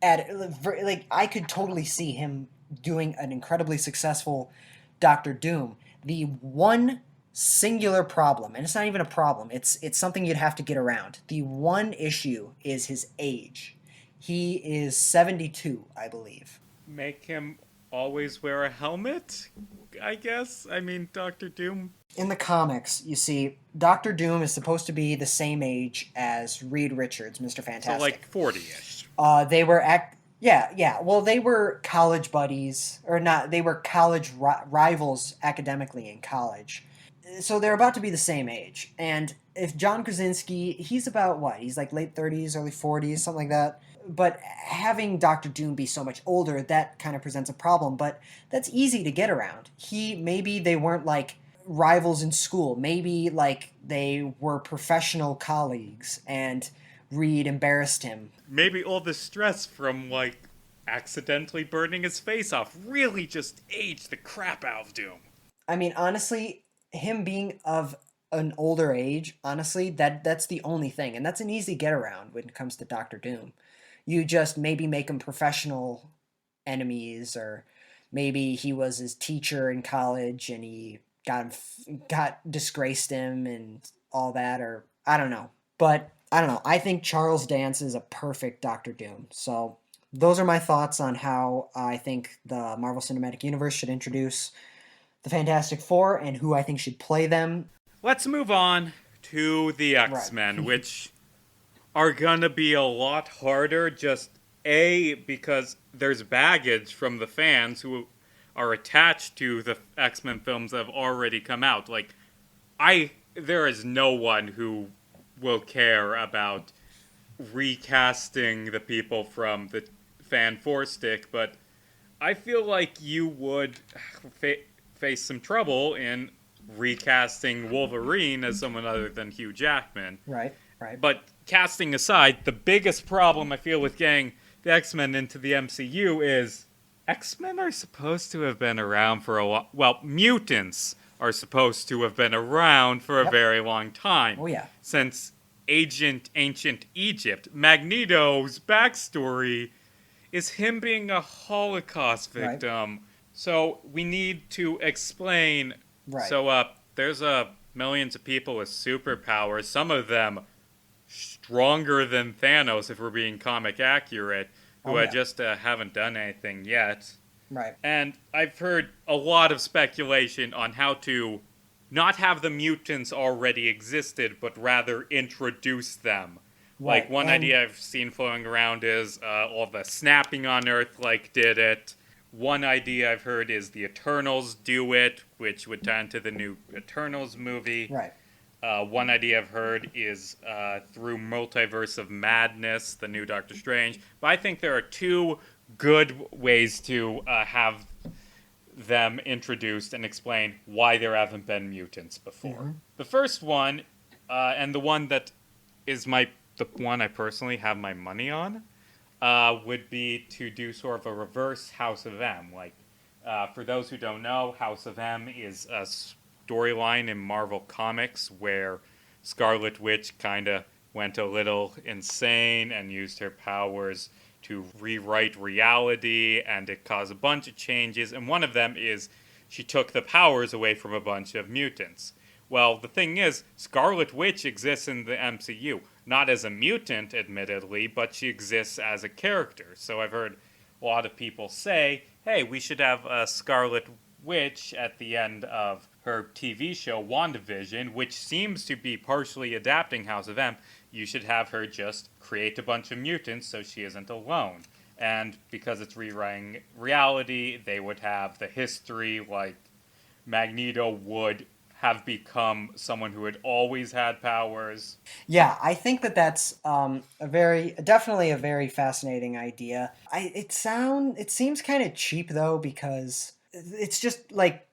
I could totally see him doing an incredibly successful Doctor Doom. The one singular problem, and it's not even a problem, it's something you'd have to get around. The one issue is his age. He is 72, I believe. Make him always wear a helmet, I guess? I mean, Doctor Doom. In the comics, you see, Doctor Doom is supposed to be the same age as Reed Richards, Mr. Fantastic. So, like, 40-ish. They were Well, they were college buddies, or not, they were college rivals academically in college. So they're about to be the same age. And if John Krasinski, he's about what? He's like late 30s, early 40s, something like that. But having Doctor Doom be so much older, that kind of presents a problem. But that's easy to get around. Maybe they weren't like rivals in school. Maybe like they were professional colleagues and Reed embarrassed him. Maybe all the stress from, like, accidentally burning his face off really just aged the crap out of Doom. I mean, honestly, him being of an older age, honestly, that's the only thing. And that's an easy get around when it comes to Doctor Doom. You just maybe make him professional enemies, or maybe he was his teacher in college and he got disgraced him and all that, or I don't know. But I don't know. I think Charles Dance is a perfect Doctor Doom. So those are my thoughts on how I think the Marvel Cinematic Universe should introduce the Fantastic Four and who I think should play them. Let's move on to the Right. X-Men, which are gonna be a lot harder. Just because there's baggage from the fans who are attached to the X-Men films that have already come out. Like, there is no one who will care about recasting the people from the fan four stick, but I feel like you would face some trouble in recasting Wolverine as someone other than Hugh Jackman. Right. Right. But casting aside, the biggest problem I feel with getting the X-Men into the MCU is X-Men are supposed to have been around for a while. Well, mutants are supposed to have been around for a very long time. Oh, yeah. Since Ancient Egypt. Magneto's backstory is him being a Holocaust victim. Right. So we need to explain. Right. So there's millions of people with superpowers. Some of them stronger than Thanos, if we're being comic accurate, who just haven't done anything yet. Right. And I've heard a lot of speculation on how to not have the mutants already existed, but rather introduce them. Right. Like, one idea I've seen floating around is all the snapping on Earth, like, did it. One idea I've heard is the Eternals do it, which would tie into the new Eternals movie. Right. One idea I've heard is through Multiverse of Madness, the new Doctor Strange. But I think there are two good ways to have them introduced and explain why there haven't been mutants before. Mm-hmm. The first one, and the one that is the one I personally have my money on, would be to do sort of a reverse House of M. Like, for those who don't know, House of M is a storyline in Marvel Comics where Scarlet Witch kind of went a little insane and used her powers to rewrite reality, and it caused a bunch of changes, and one of them is she took the powers away from a bunch of mutants. Well, the thing is, Scarlet Witch exists in the MCU, not as a mutant, admittedly, but she exists as a character. So I've heard a lot of people say, hey, we should have a Scarlet Witch at the end of her TV show, WandaVision, which seems to be partially adapting House of M. You should have her just create a bunch of mutants so she isn't alone. And because it's rewriting reality, they would have the history, like Magneto would have become someone who had always had powers. Yeah, I think that's definitely a very fascinating idea. It seems kind of cheap though, because it's just like,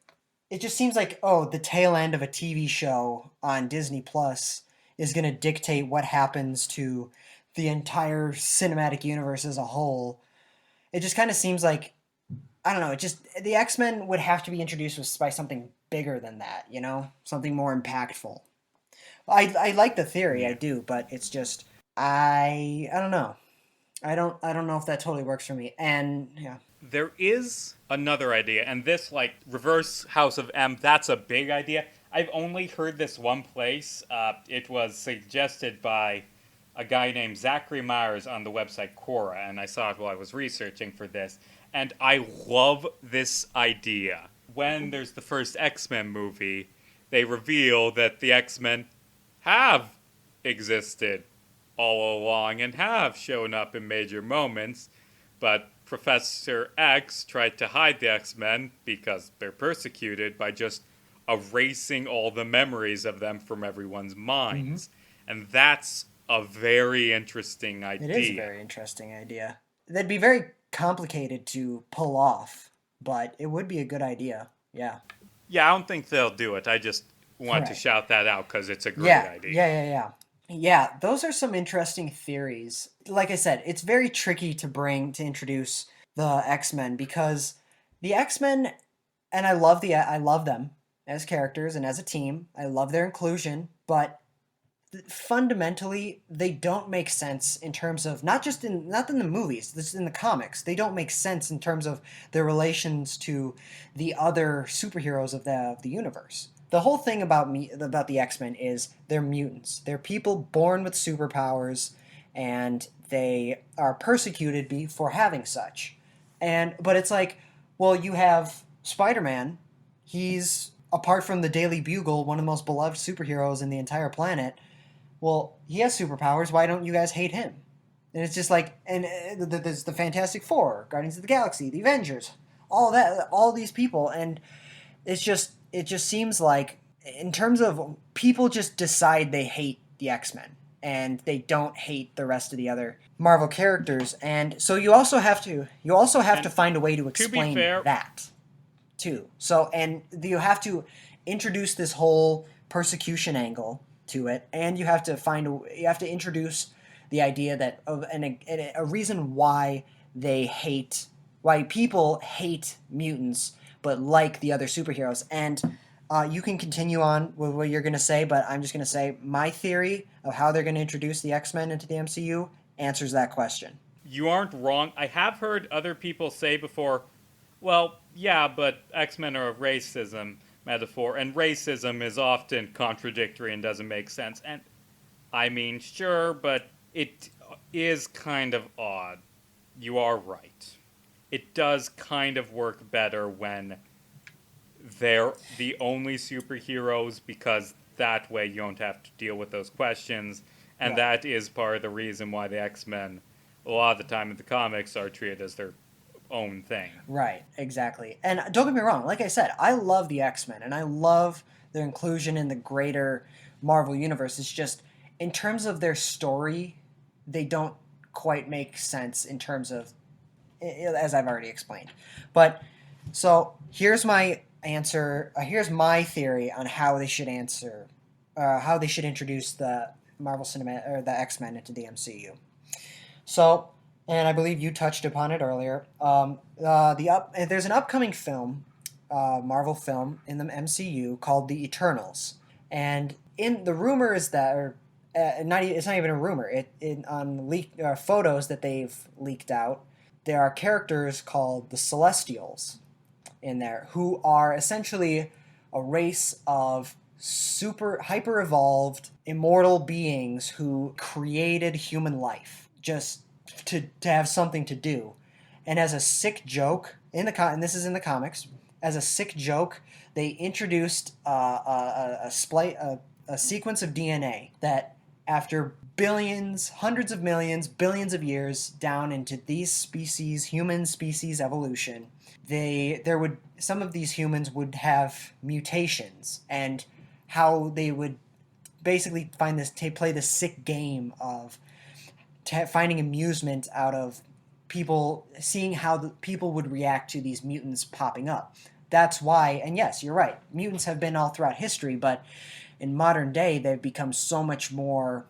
it just seems like, the tail end of a TV show on Disney Plus is going to dictate what happens to the entire cinematic universe as a whole. It just kind of seems like, I don't know, the X-Men would have to be introduced by something bigger than that, something more impactful. I like the theory, I do, but it's just, I don't know. I don't know if that totally works for me. And yeah. There is another idea, and this, like, reverse House of M, that's a big idea. I've only heard this one place. It was suggested by a guy named Zachary Myers on the website Quora, and I saw it while I was researching for this. And I love this idea. When there's the first X-Men movie, they reveal that the X-Men have existed all along and have shown up in major moments, but Professor X tried to hide the X-Men because they're persecuted by just erasing all the memories of them from everyone's minds. Mm-hmm. And that's a very interesting idea. It is a very interesting idea. That'd be very complicated to pull off, but it would be a good idea. Yeah. Yeah, I don't think they'll do it. I just want to shout that out because it's a great idea. Yeah, those are some interesting theories. Like I said, it's very tricky to introduce the X-Men, because the X-Men, and I love them as characters and as a team. I love their inclusion, but fundamentally they don't make sense in terms of not in the movies, this is in the comics. They don't make sense in terms of their relations to the other superheroes of the universe. the whole thing about the X-Men is they're mutants. They're people born with superpowers, and they are persecuted for having such. But it's like, well, you have Spider-Man. He's, apart from the Daily Bugle, one of the most beloved superheroes in the entire planet. Well, he has superpowers. Why don't you guys hate him? And it's just like, and there's the Fantastic Four, Guardians of the Galaxy, the Avengers, all that, all these people, and it just seems like, in terms of, people just decide they hate the X-Men, and they don't hate the rest of the other Marvel characters, and so you also have to find a way to explain that too. So, and you have to introduce this whole persecution angle to it, and you have to introduce the idea that a reason why people hate mutants but like the other superheroes. And you can continue on with what you're going to say, but I'm just going to say my theory of how they're going to introduce the X-Men into the MCU answers that question. You aren't wrong. I have heard other people say before, well, yeah, but X-Men are a racism metaphor, and racism is often contradictory and doesn't make sense. And I mean, sure, but it is kind of odd. You are right. It does kind of work better when they're the only superheroes, because that way you don't have to deal with those questions. And that is part of the reason why the X-Men, a lot of the time in the comics, are treated as their own thing. Right, exactly. And don't get me wrong, like I said, I love the X-Men, and I love their inclusion in the greater Marvel universe. It's just, in terms of their story, they don't quite make sense in terms of, as I've already explained. But, so, here's my answer, here's my theory on how they should introduce the the X-Men into the MCU. So, and I believe you touched upon it earlier, there's an upcoming film, Marvel film in the MCU called The Eternals. And the rumor is that, it's not even a rumor, on leaked photos that they've leaked out, there are characters called the Celestials in there, who are essentially a race of hyper evolved immortal beings who created human life just to have something to do. And as a sick joke, and this is in the comics, as a sick joke, they introduced a sequence of DNA that, after billions, hundreds of millions, billions of years down into these species, human species evolution, some of these humans would have mutations, and how they would basically play this sick game of finding amusement out of people, seeing how the people would react to these mutants popping up. That's why, and yes, you're right, mutants have been all throughout history, but in modern day they've become so much more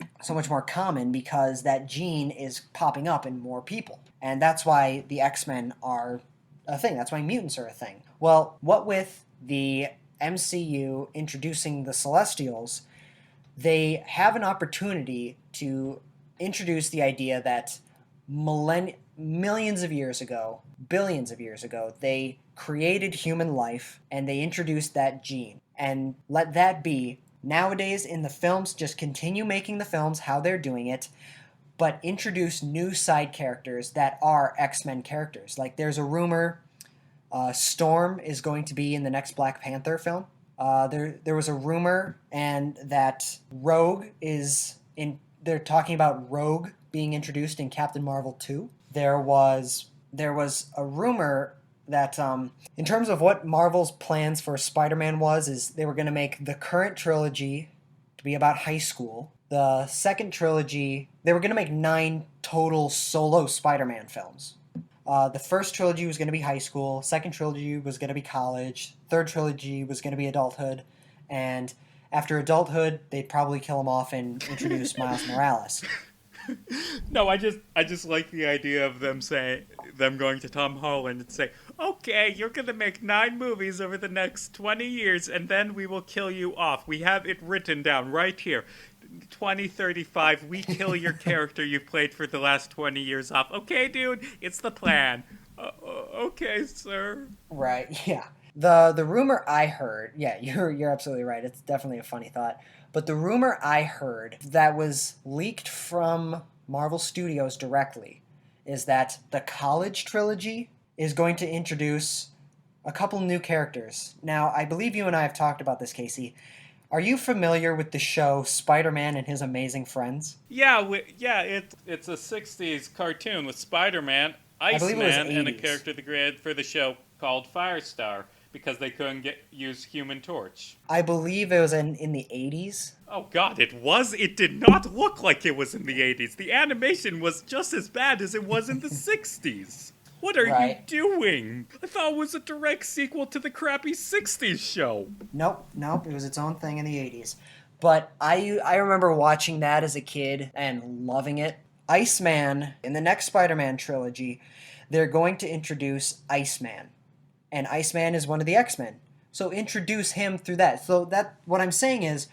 common because that gene is popping up in more people. And that's why the X-Men are a thing. That's why mutants are a thing. Well, what with the MCU introducing the Celestials, they have an opportunity to introduce the idea that millions of years ago, billions of years ago, they created human life and they introduced that gene. And let that be, nowadays in the films, just continue making the films how they're doing it, but introduce new side characters that are X-Men characters. Like, there's a rumor Storm is going to be in the next Black Panther film. There was a rumor, and that Rogue is in. They're talking about Rogue being introduced in Captain Marvel 2. There was a rumor that in terms of what Marvel's plans for Spider-Man is they were going to make the current trilogy to be about high school. The second trilogy, they were going to make 9 total solo Spider-Man films. The first trilogy was going to be high school, second trilogy was going to be college, third trilogy was going to be adulthood, and after adulthood, they'd probably kill him off and introduce Miles Morales. No, I just like the idea of them going to Tom Holland and say, okay, you're going to make 9 movies over the next 20 years, and then we will kill you off. We have it written down right here. 2035, we kill your character you've played for the last 20 years off. Okay, dude, it's the plan. Okay, sir. Right, yeah. The rumor I heard, yeah, you're absolutely right. It's definitely a funny thought. But the rumor I heard that was leaked from Marvel Studios directly is that the College trilogy is going to introduce a couple new characters. Now, I believe you and I have talked about this, Casey. Are you familiar with the show Spider-Man and His Amazing Friends? Yeah, it's a '60s cartoon with Spider-Man, I believe it was Iceman, and a 80s. character they created for the show called Firestar because they couldn't use Human Torch. I believe it was in the 80s. Oh God, it was. It did not look like it was in the '80s. The animation was just as bad as it was in the '60s. What are you Right. doing? I thought it was a direct sequel to the crappy '60s show. Nope. It was its own thing in the 80s. But I remember watching that as a kid and loving it. Iceman, in the next Spider-Man trilogy, they're going to introduce Iceman. And Iceman is one of the X-Men. So introduce him through that. So that what I'm saying is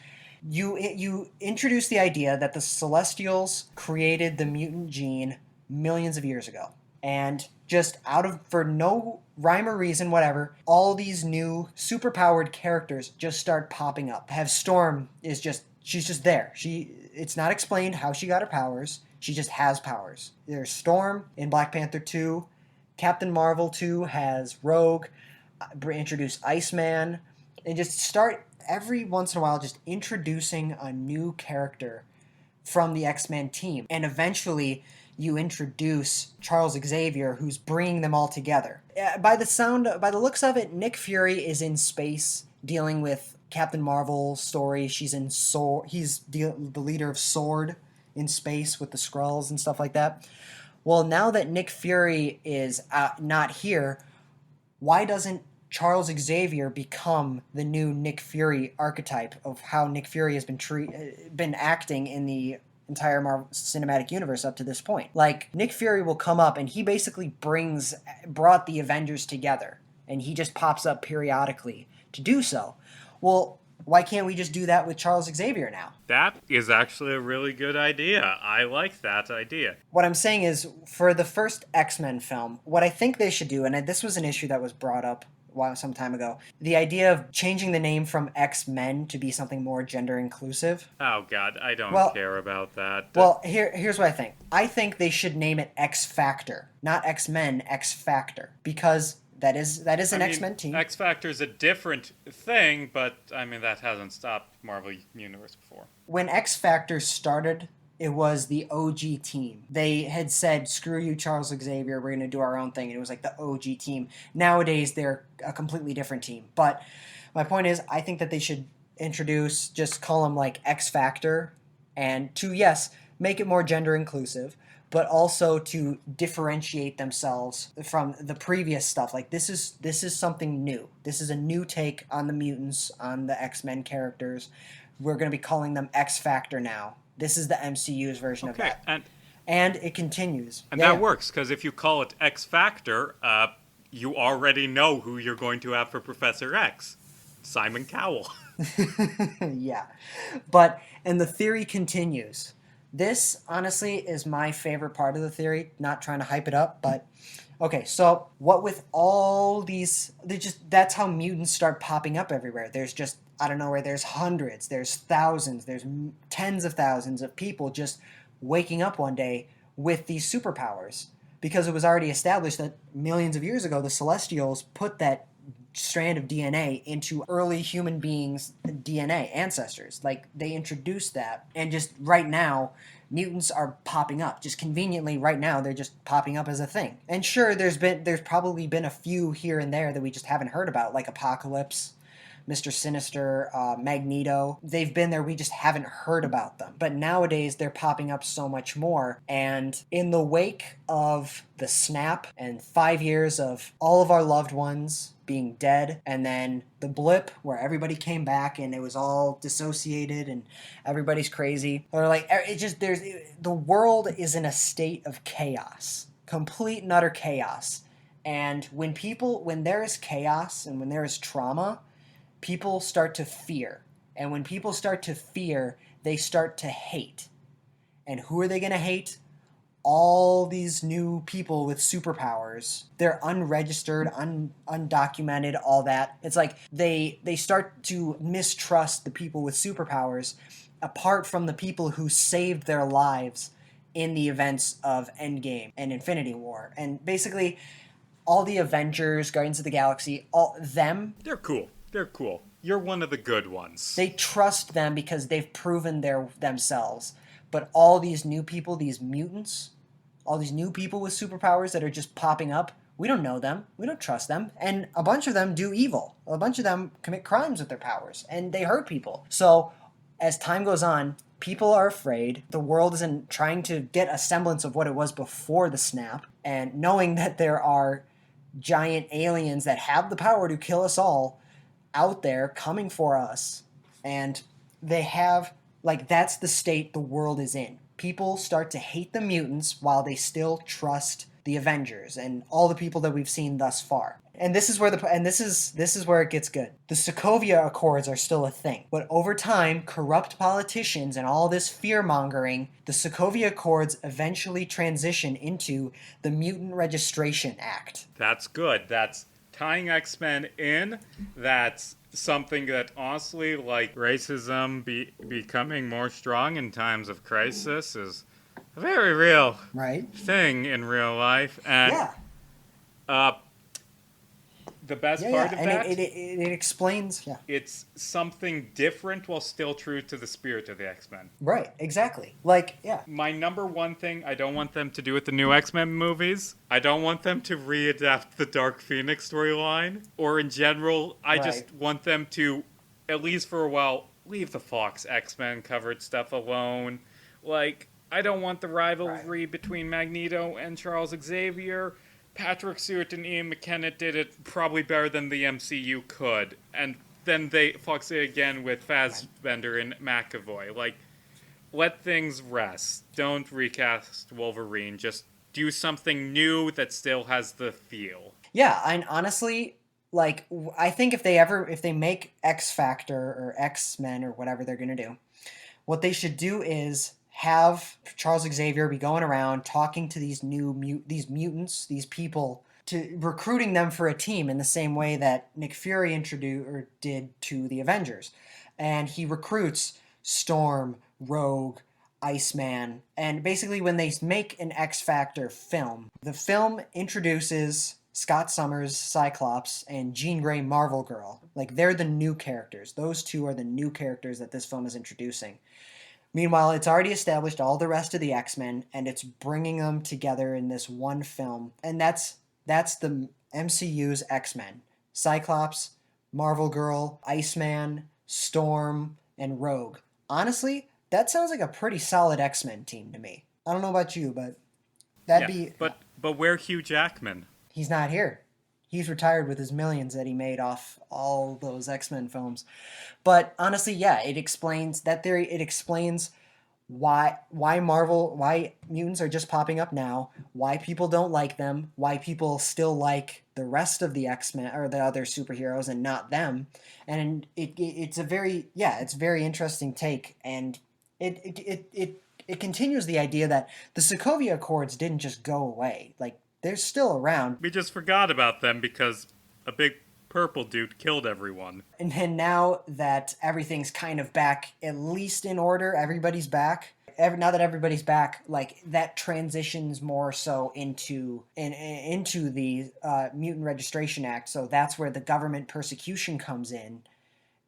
you introduce the idea that the Celestials created the mutant gene millions of years ago. And just out of for no rhyme or reason, whatever, all these new superpowered characters just start popping up. Have Storm is just she's just there. It's not explained how she got her powers. She just has powers. There's Storm in Black Panther 2. Captain Marvel 2 has Rogue. Introduce Iceman. And just start every once in a while just introducing a new character from the X-Men team. And eventually you introduce Charles Xavier, who's bringing them all together. By the looks of it, Nick Fury is in space dealing with Captain Marvel's story. She's in he's the leader of Sword in space with the Skrulls and stuff like that. Well, now that Nick Fury is not here, why doesn't Charles Xavier become the new Nick Fury archetype of how Nick Fury has been acting in the entire Marvel Cinematic Universe up to this point? Like, Nick Fury will come up and he basically brought the Avengers together, and he just pops up periodically to do so. Well, why can't we just do that with Charles Xavier now? That is actually a really good idea. I like that idea. What I'm saying is, for the first X-Men film, what I think they should do, and this was an issue that was brought up some time ago, the idea of changing the name from X-Men to be something more gender inclusive. Oh God, I don't care about that. Well, here's what I think. I think they should name it X Factor, not X-Men, X Factor, because that is an X-Men team. X Factor is a different thing, but I mean that hasn't stopped Marvel Universe before. When X Factor started, it was the OG team. They had said, screw you, Charles Xavier, we're going to do our own thing. And it was like the OG team. Nowadays, they're a completely different team. But my point is, I think that they should just call them like X Factor. And yes, make it more gender inclusive, but also to differentiate themselves from the previous stuff. Like, this is something new. This is a new take on the mutants, on the X-Men characters. We're going to be calling them X Factor now. This is the MCU's version of that. And it continues. And that works, because if you call it X Factor, you already know who you're going to have for Professor X. Simon Cowell. Yeah. And the theory continues. This, honestly, is my favorite part of the theory. Not trying to hype it up, but... Okay, so what with all these... that's how mutants start popping up everywhere. There's just... I don't know where there's hundreds, there's thousands, there's tens of thousands of people just waking up one day with these superpowers. Because it was already established that millions of years ago, the Celestials put that strand of DNA into early human beings' DNA, ancestors. Like, they introduced that. And just right now, mutants are popping up. Just conveniently, right now, they're just popping up as a thing. And sure, there's probably been a few here and there that we just haven't heard about, like Apocalypse, Mr. Sinister, Magneto. They've been there, we just haven't heard about them. But nowadays, they're popping up so much more. And in the wake of the snap and 5 years of all of our loved ones being dead, and then the blip where everybody came back and it was all dissociated and everybody's crazy, or like, the world is in a state of chaos, complete and utter chaos. And when there is chaos and when there is trauma, people start to fear. And when people start to fear, they start to hate. And who are they going to hate? all these new people with superpowers. They're unregistered, undocumented, all that. It's like they start to mistrust the people with superpowers apart from the people who saved their lives in the events of Endgame and Infinity War. And basically all the Avengers, Guardians of the Galaxy, all them, They're cool. They're cool. You're one of the good ones. they trust them because they've proven themselves. But all these new people, these mutants, all these new people with superpowers that are just popping up, we don't know them. We don't trust them. And a bunch of them do evil. A bunch of them commit crimes with their powers. And they hurt people. So as time goes on, people are afraid. The world isn't trying to get a semblance of what it was before the snap. And knowing that there are giant aliens that have the power to kill us all out there coming for us. And they have, like, that's the state the world is in. People start to hate the mutants while they still trust the Avengers and all the people that we've seen thus far. And this is where this is where it gets good. The Sokovia Accords are still a thing, but over time, corrupt politicians and all this fear-mongering, the Sokovia Accords eventually transition into the Mutant Registration Act. That's good. That's tying X-Men in. That's something that honestly, like racism becoming more strong in times of crisis is a very real thing in real life. And the best part of that, it explains, it's something different while still true to the spirit of the X-Men. Right, exactly. Like, My number one thing I don't want them to do with the new X-Men movies, I don't want them to readapt the Dark Phoenix storyline, or in general, I just want them to, at least for a while, leave the Fox X-Men covered stuff alone. Like, I don't want the rivalry between Magneto and Charles Xavier. Patrick Stewart and Ian McKellen did it probably better than the MCU could. And then they Fox it again with Fassbender and McAvoy. Like, let things rest. Don't recast Wolverine. Just do something new that still has the feel. Yeah, and honestly, like, I think if they make X Factor or X-Men or whatever they're going to do, what they should do is have Charles Xavier be going around talking to these these mutants, these people, to recruiting them for a team in the same way that Nick Fury did to the Avengers. And he recruits Storm, Rogue, Iceman, and basically when they make an X Factor film, the film introduces Scott Summers, Cyclops, and Jean Grey, Marvel Girl. Like, they're the new characters. Those two are the new characters that this film is introducing. Meanwhile, it's already established all the rest of the X-Men, and it's bringing them together in this one film. And that's the MCU's X-Men. Cyclops, Marvel Girl, Iceman, Storm, and Rogue. Honestly, that sounds like a pretty solid X-Men team to me. I don't know about you, but that'd be... But where Hugh Jackman? He's not here. He's retired with his millions that he made off all those X-Men films. But honestly, it explains that theory. It explains why mutants are just popping up now, why people don't like them, why people still like the rest of the X-Men or the other superheroes and not them. And it's a very interesting take, and it continues the idea that the Sokovia Accords didn't just go away. Like, they're still around. We just forgot about them because a big purple dude killed everyone. And then now that everything's kind of back, at least in order, everybody's back. Now that everybody's back, like, that transitions more so into the Mutant Registration Act. So that's where the government persecution comes in.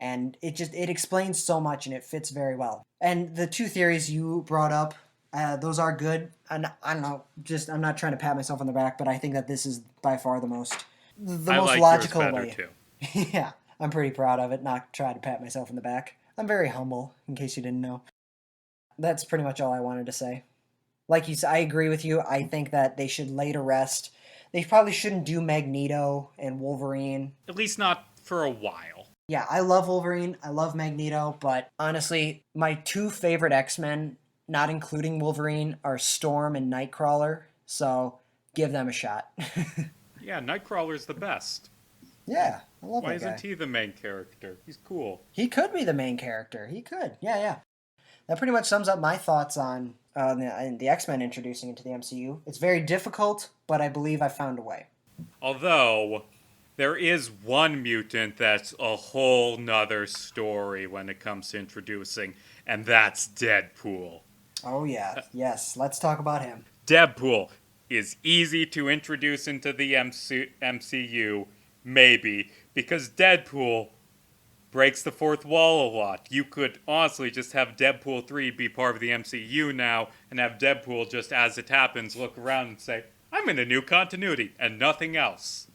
And it explains so much, and it fits very well. And the two theories you brought up, those are good. And I don't know, I'm not trying to pat myself on the back, but I think that this is by far the most logical way. Too. Yeah, I'm pretty proud of it. Not trying to pat myself on the back. I'm very humble, in case you didn't know. That's pretty much all I wanted to say. Like you said, I agree with you. I think that they should lay to rest. They probably shouldn't do Magneto and Wolverine. At least not for a while. Yeah, I love Wolverine. I love Magneto. But honestly, my two favorite X-Men, not including Wolverine, are Storm and Nightcrawler. So give them a shot. Yeah, Nightcrawler's the best. Yeah, I love that guy. Why isn't he the main character? He's cool. He could be the main character. He could. Yeah. That pretty much sums up my thoughts on and the X-Men introducing into the MCU. It's very difficult, but I believe I found a way. Although, there is one mutant that's a whole nother story when it comes to introducing, and that's Deadpool. Oh yeah, yes. Let's talk about him. Deadpool is easy to introduce into the MCU, maybe, because Deadpool breaks the fourth wall a lot. You could honestly just have Deadpool 3 be part of the MCU now, and have Deadpool just as it happens look around and say, I'm in a new continuity, and nothing else.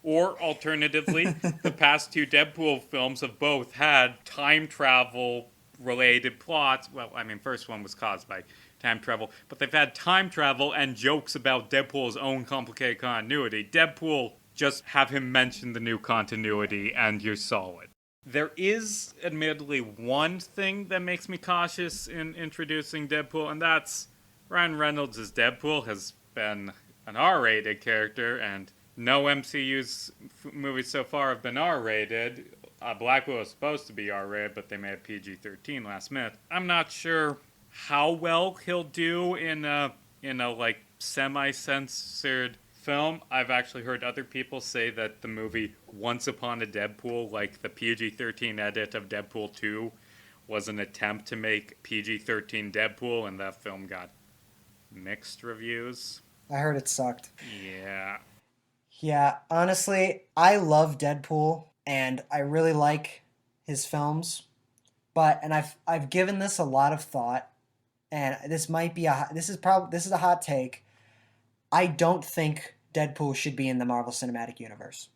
Or, alternatively, the past two Deadpool films have both had time travel related plots. Well, I mean, first one was caused by time travel, but they've had time travel and jokes about Deadpool's own complicated continuity. Deadpool, just have him mention the new continuity and you're solid. There is, admittedly, one thing that makes me cautious in introducing Deadpool, and that's Ryan Reynolds' Deadpool has been an R-rated character, and no MCU's movies so far have been R-rated. Black Widow is supposed to be R-rated, but they made it PG-13 last minute. I'm not sure how well he'll do in a like semi-censored film. I've actually heard other people say that the movie Once Upon a Deadpool, like the PG-13 edit of Deadpool 2, was an attempt to make PG-13 Deadpool, and that film got mixed reviews. I heard it sucked. Yeah. Yeah, honestly, I love Deadpool and I really like his films, but I've given this a lot of thought, and this might be this is a hot take. I don't think Deadpool should be in the Marvel Cinematic Universe.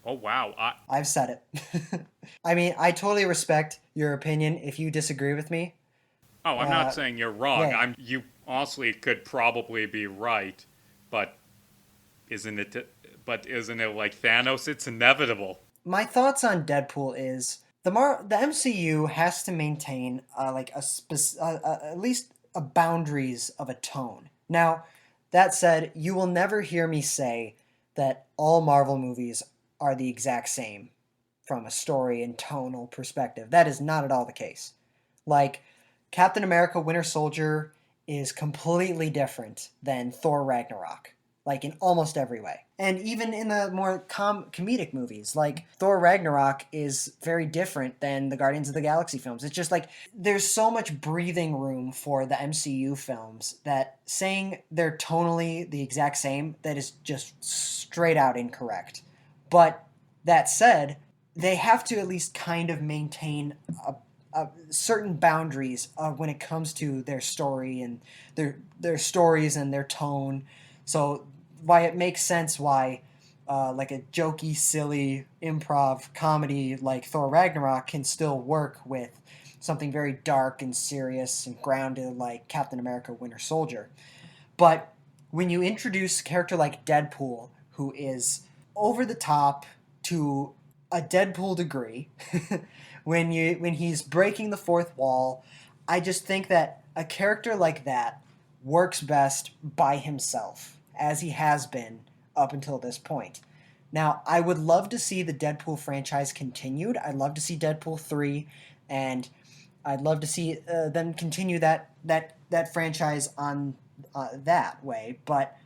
Oh, wow. I've said it. I mean, I totally respect your opinion if you disagree with me. I'm not saying you're wrong. Yeah. You honestly could probably be right, but isn't it like Thanos? It's inevitable. My thoughts on Deadpool is the MCU has to maintain at least a boundaries of a tone. Now, that said, you will never hear me say that all Marvel movies are the exact same from a story and tonal perspective. That is not at all the case. Like, Captain America Winter Soldier is completely different than Thor Ragnarok, like in almost every way. And even in the more comedic movies, like Thor Ragnarok is very different than the Guardians of the Galaxy films. It's just like there's so much breathing room for the MCU films that saying they're tonally the exact same, that is just straight out incorrect. But that said, they have to at least kind of maintain certain boundaries when it comes to their story and their stories and their tone. So why it makes sense why like a jokey, silly improv comedy like Thor Ragnarok can still work with something very dark and serious and grounded like Captain America Winter Soldier. But when you introduce a character like Deadpool, who is over the top to a Deadpool degree, when he's breaking the fourth wall, I just think that a character like that works best by himself, as he has been up until this point. Now, I would love to see the Deadpool franchise continued. I'd love to see Deadpool 3, and I'd love to see them continue that franchise on that way, but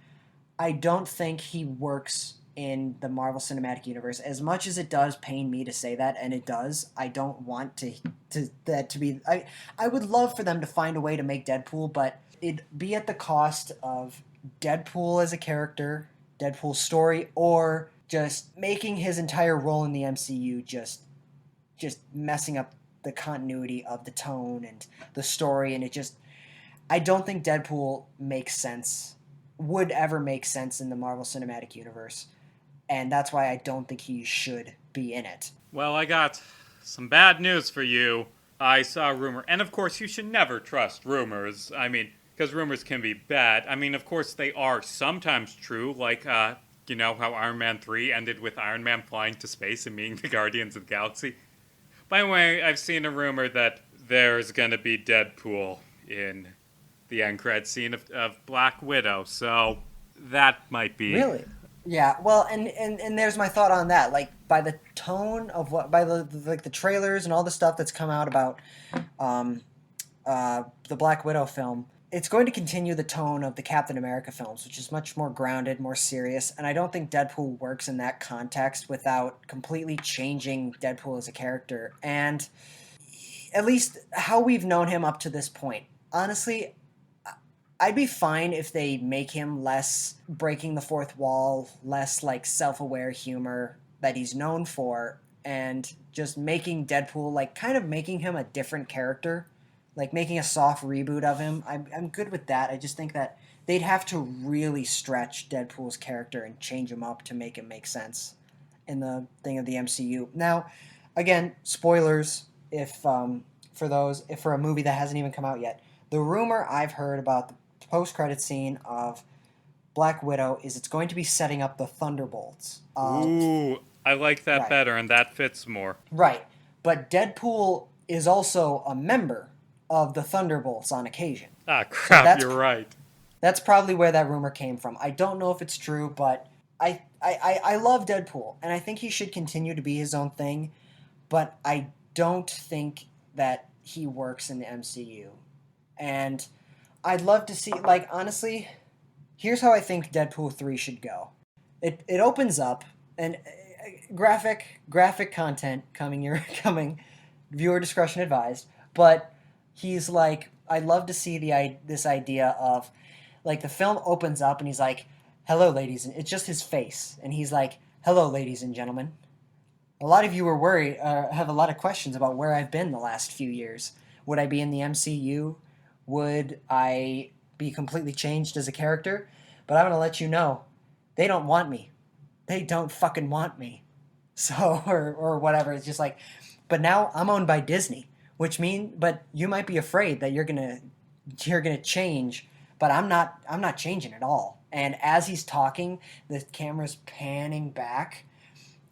I don't think he works in the Marvel Cinematic Universe. As much as it does pain me to say that, and it does, I don't want that to be... I would love for them to find a way to make Deadpool, but it'd be at the cost of Deadpool as a character, Deadpool's story, or just making his entire role in the MCU just messing up the continuity of the tone and the story, and I don't think Deadpool would ever make sense in the Marvel Cinematic Universe, and that's why I don't think he should be in it. Well, I got some bad news for you. I saw a rumor, and of course you should never trust rumors. I mean, because rumors can be bad. I mean, of course, they are sometimes true, like, you know how Iron Man 3 ended with Iron Man flying to space and meeting the Guardians of the Galaxy? By the way, I've seen a rumor that there's going to be Deadpool in the end credit scene of Black Widow, so that might be... Really? Yeah, well, and there's my thought on that. Like, by the tone of the trailers and all the stuff that's come out about the Black Widow film, it's going to continue the tone of the Captain America films, which is much more grounded, more serious, and I don't think Deadpool works in that context without completely changing Deadpool as a character, and at least how we've known him up to this point. Honestly, I'd be fine if they make him less breaking the fourth wall, less like self-aware humor that he's known for, and just making Deadpool, like, kind of making him a different character, like making a soft reboot of him. I'm good with that. I just think that they'd have to really stretch Deadpool's character and change him up to make him make sense in the thing of the MCU. Now, again, spoilers if for a movie that hasn't even come out yet. The rumor I've heard about the post-credit scene of Black Widow is it's going to be setting up the Thunderbolts. Ooh, I like that Right. better, and that fits more. Right. But Deadpool is also a member of the Thunderbolts on occasion. Ah, crap, that's- you're right. That's probably where that rumor came from. I don't know if it's true, but I love Deadpool, and I think he should continue to be his own thing, but I don't think that he works in the MCU. And I'd love to see, like, honestly, here's how I think Deadpool 3 should go. It opens up, and graphic content coming, viewer discretion advised, but he's like, I'd love to see this idea of, like, the film opens up and he's like, hello, ladies, and it's just his face, and he's like, hello, ladies and gentlemen. A lot of you were worried, have a lot of questions about where I've been the last few years. Would I be in the MCU? Would I be completely changed as a character? But I'm going to let you know, they don't want me. They don't fucking want me. So, or whatever. It's just like, but now I'm owned by Disney, but you might be afraid that you're going to change, but I'm not changing at all. And as he's talking, the camera's panning back,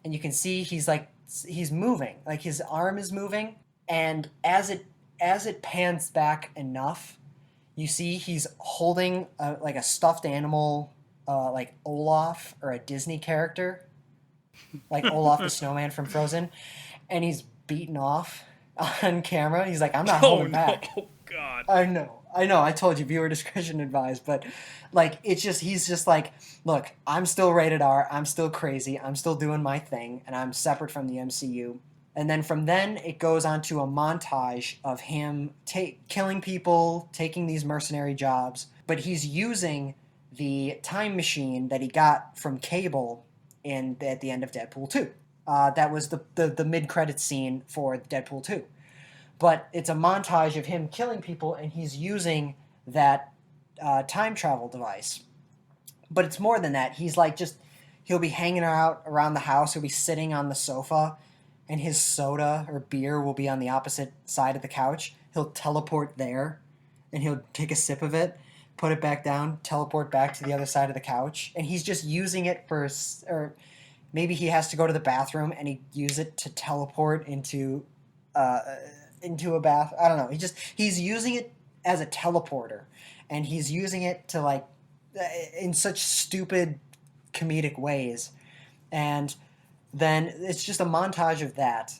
and you can see he's moving, like his arm is moving, and as it pans back enough, you see he's holding like a stuffed animal, like Olaf or a Disney character, like Olaf the snowman from Frozen, and he's beaten off on camera. He's like, I'm not holding back. Oh, God. I know. I told you, viewer discretion advised, but like he's just like, look, I'm still rated R, I'm still crazy, I'm still doing my thing, and I'm separate from the MCU. And then from then it goes on to a montage of him killing people, taking these mercenary jobs, but he's using the time machine that he got from Cable at the end of Deadpool 2. That was the mid-credits scene for Deadpool 2. But it's a montage of him killing people, and he's using that time travel device. But it's more than that. He's like he'll be hanging out around the house. He'll be sitting on the sofa, and his soda or beer will be on the opposite side of the couch. He'll teleport there, and he'll take a sip of it, put it back down, teleport back to the other side of the couch. And he's just using it or maybe he has to go to the bathroom, and he use it to teleport into a bath. I don't know. He's using it as a teleporter, and he's using it to, like, in such stupid comedic ways. And then it's just a montage of that,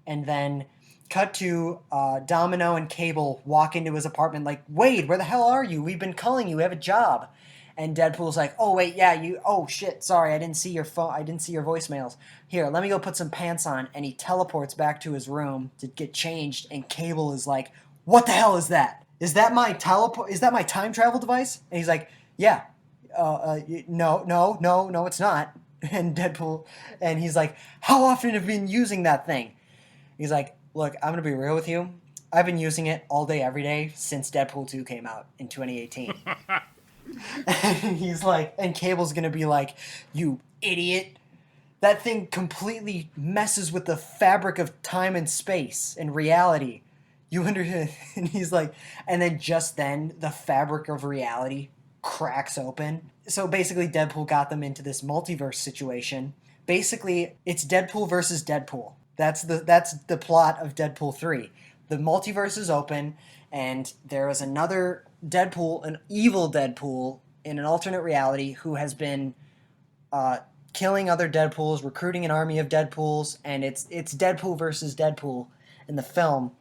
and then cut to Domino and Cable walk into his apartment like, Wade, where the hell are you? We've been calling you. We have a job. And Deadpool's like, oh, wait, yeah, oh, shit, sorry, I didn't see your phone, I didn't see your voicemails. Here, let me go put some pants on. And he teleports back to his room to get changed, and Cable is like, what the hell is that? Is that my time travel device? And he's like, yeah, no, it's not. And Deadpool, and he's like, how often have you been using that thing? He's like, look, I'm going to be real with you. I've been using it all day, every day since Deadpool 2 came out in 2018. And he's like, and Cable's gonna be like, you idiot. That thing completely messes with the fabric of time and space and reality. You understand? And he's like, and then just then, the fabric of reality cracks open. So basically, Deadpool got them into this multiverse situation. Basically, it's Deadpool versus Deadpool. That's the plot of Deadpool 3. The multiverse is open, and there is another Deadpool, an evil Deadpool in an alternate reality who has been killing other Deadpools, recruiting an army of Deadpools, and it's Deadpool versus Deadpool in the film.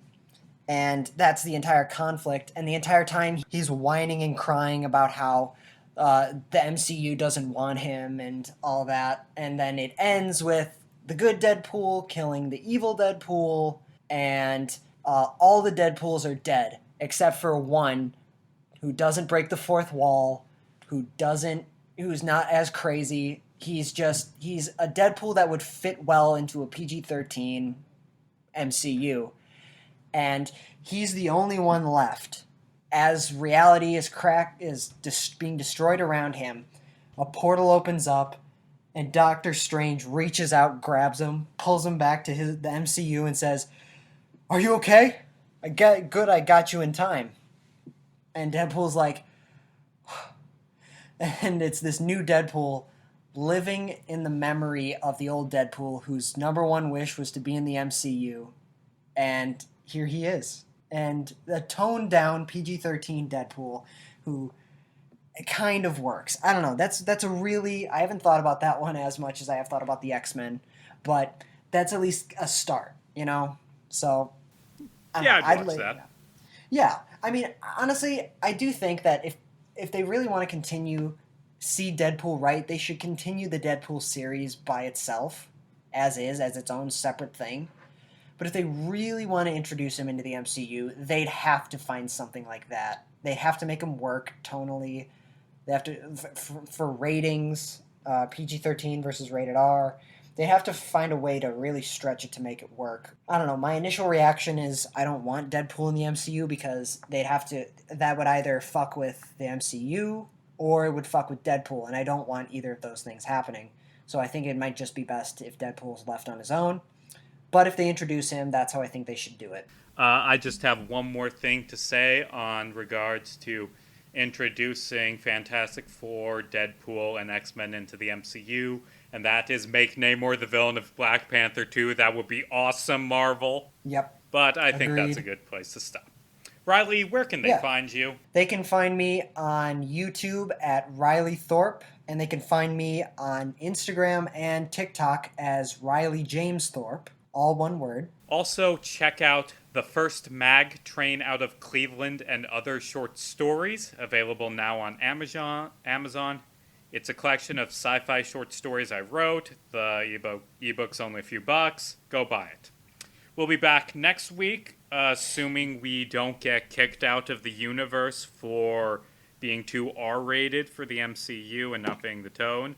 And that's the entire conflict. And the entire time he's whining and crying about how the MCU doesn't want him and all that. And then it ends with the good Deadpool killing the evil Deadpool, and all the Deadpools are dead except for one who doesn't break the fourth wall, who's not as crazy. He's a Deadpool that would fit well into a PG-13 MCU. And he's the only one left. As reality is being destroyed around him, a portal opens up, and Doctor Strange reaches out, grabs him, pulls him back to the MCU, and says, "Are you okay? I got you in time." And Deadpool's like, and it's this new Deadpool living in the memory of the old Deadpool, whose number one wish was to be in the MCU. And here he is. And the toned down PG-13 Deadpool, who it kind of works. I don't know. That's a really, I haven't thought about that one as much as I have thought about the X-Men, but that's at least a start, you know? So, I'd watch that. Yeah. I mean, honestly, I do think that if they really want to see Deadpool right, they should continue the Deadpool series by itself, as its own separate thing. But if they really want to introduce him into the MCU, they'd have to find something like that. They'd have to make him work tonally. They have to, for ratings, PG-13 versus rated R, they have to find a way to really stretch it to make it work. I don't know. My initial reaction is I don't want Deadpool in the MCU because that would either fuck with the MCU or it would fuck with Deadpool, and I don't want either of those things happening. So I think it might just be best if Deadpool's left on his own. But if they introduce him, that's how I think they should do it. I just have one more thing to say on regards to introducing Fantastic Four, Deadpool, and X-Men into the MCU, and that is make Namor the villain of Black Panther 2. That would be awesome, Marvel. Yep. But I think that's a good place to stop. Riley, where can they find you? They can find me on YouTube at Riley Thorpe, and they can find me on Instagram and TikTok as Riley James Thorpe. All one word. Also, check out The First Mag Train Out of Cleveland and Other Short Stories, available now on Amazon. It's a collection of sci-fi short stories I wrote. The ebook's only a few bucks. Go buy it. We'll be back next week, assuming we don't get kicked out of the universe for being too R-rated for the MCU and not being the tone.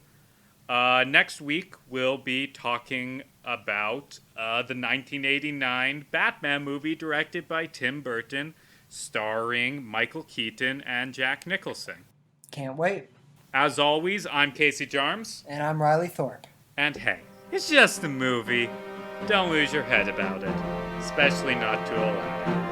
Next week, we'll be talking about the 1989 Batman movie directed by Tim Burton, starring Michael Keaton and Jack Nicholson. Can't wait. As always, I'm Casey Jarms. And I'm Riley Thorpe. And hey, it's just a movie. Don't lose your head about it, especially not too loud.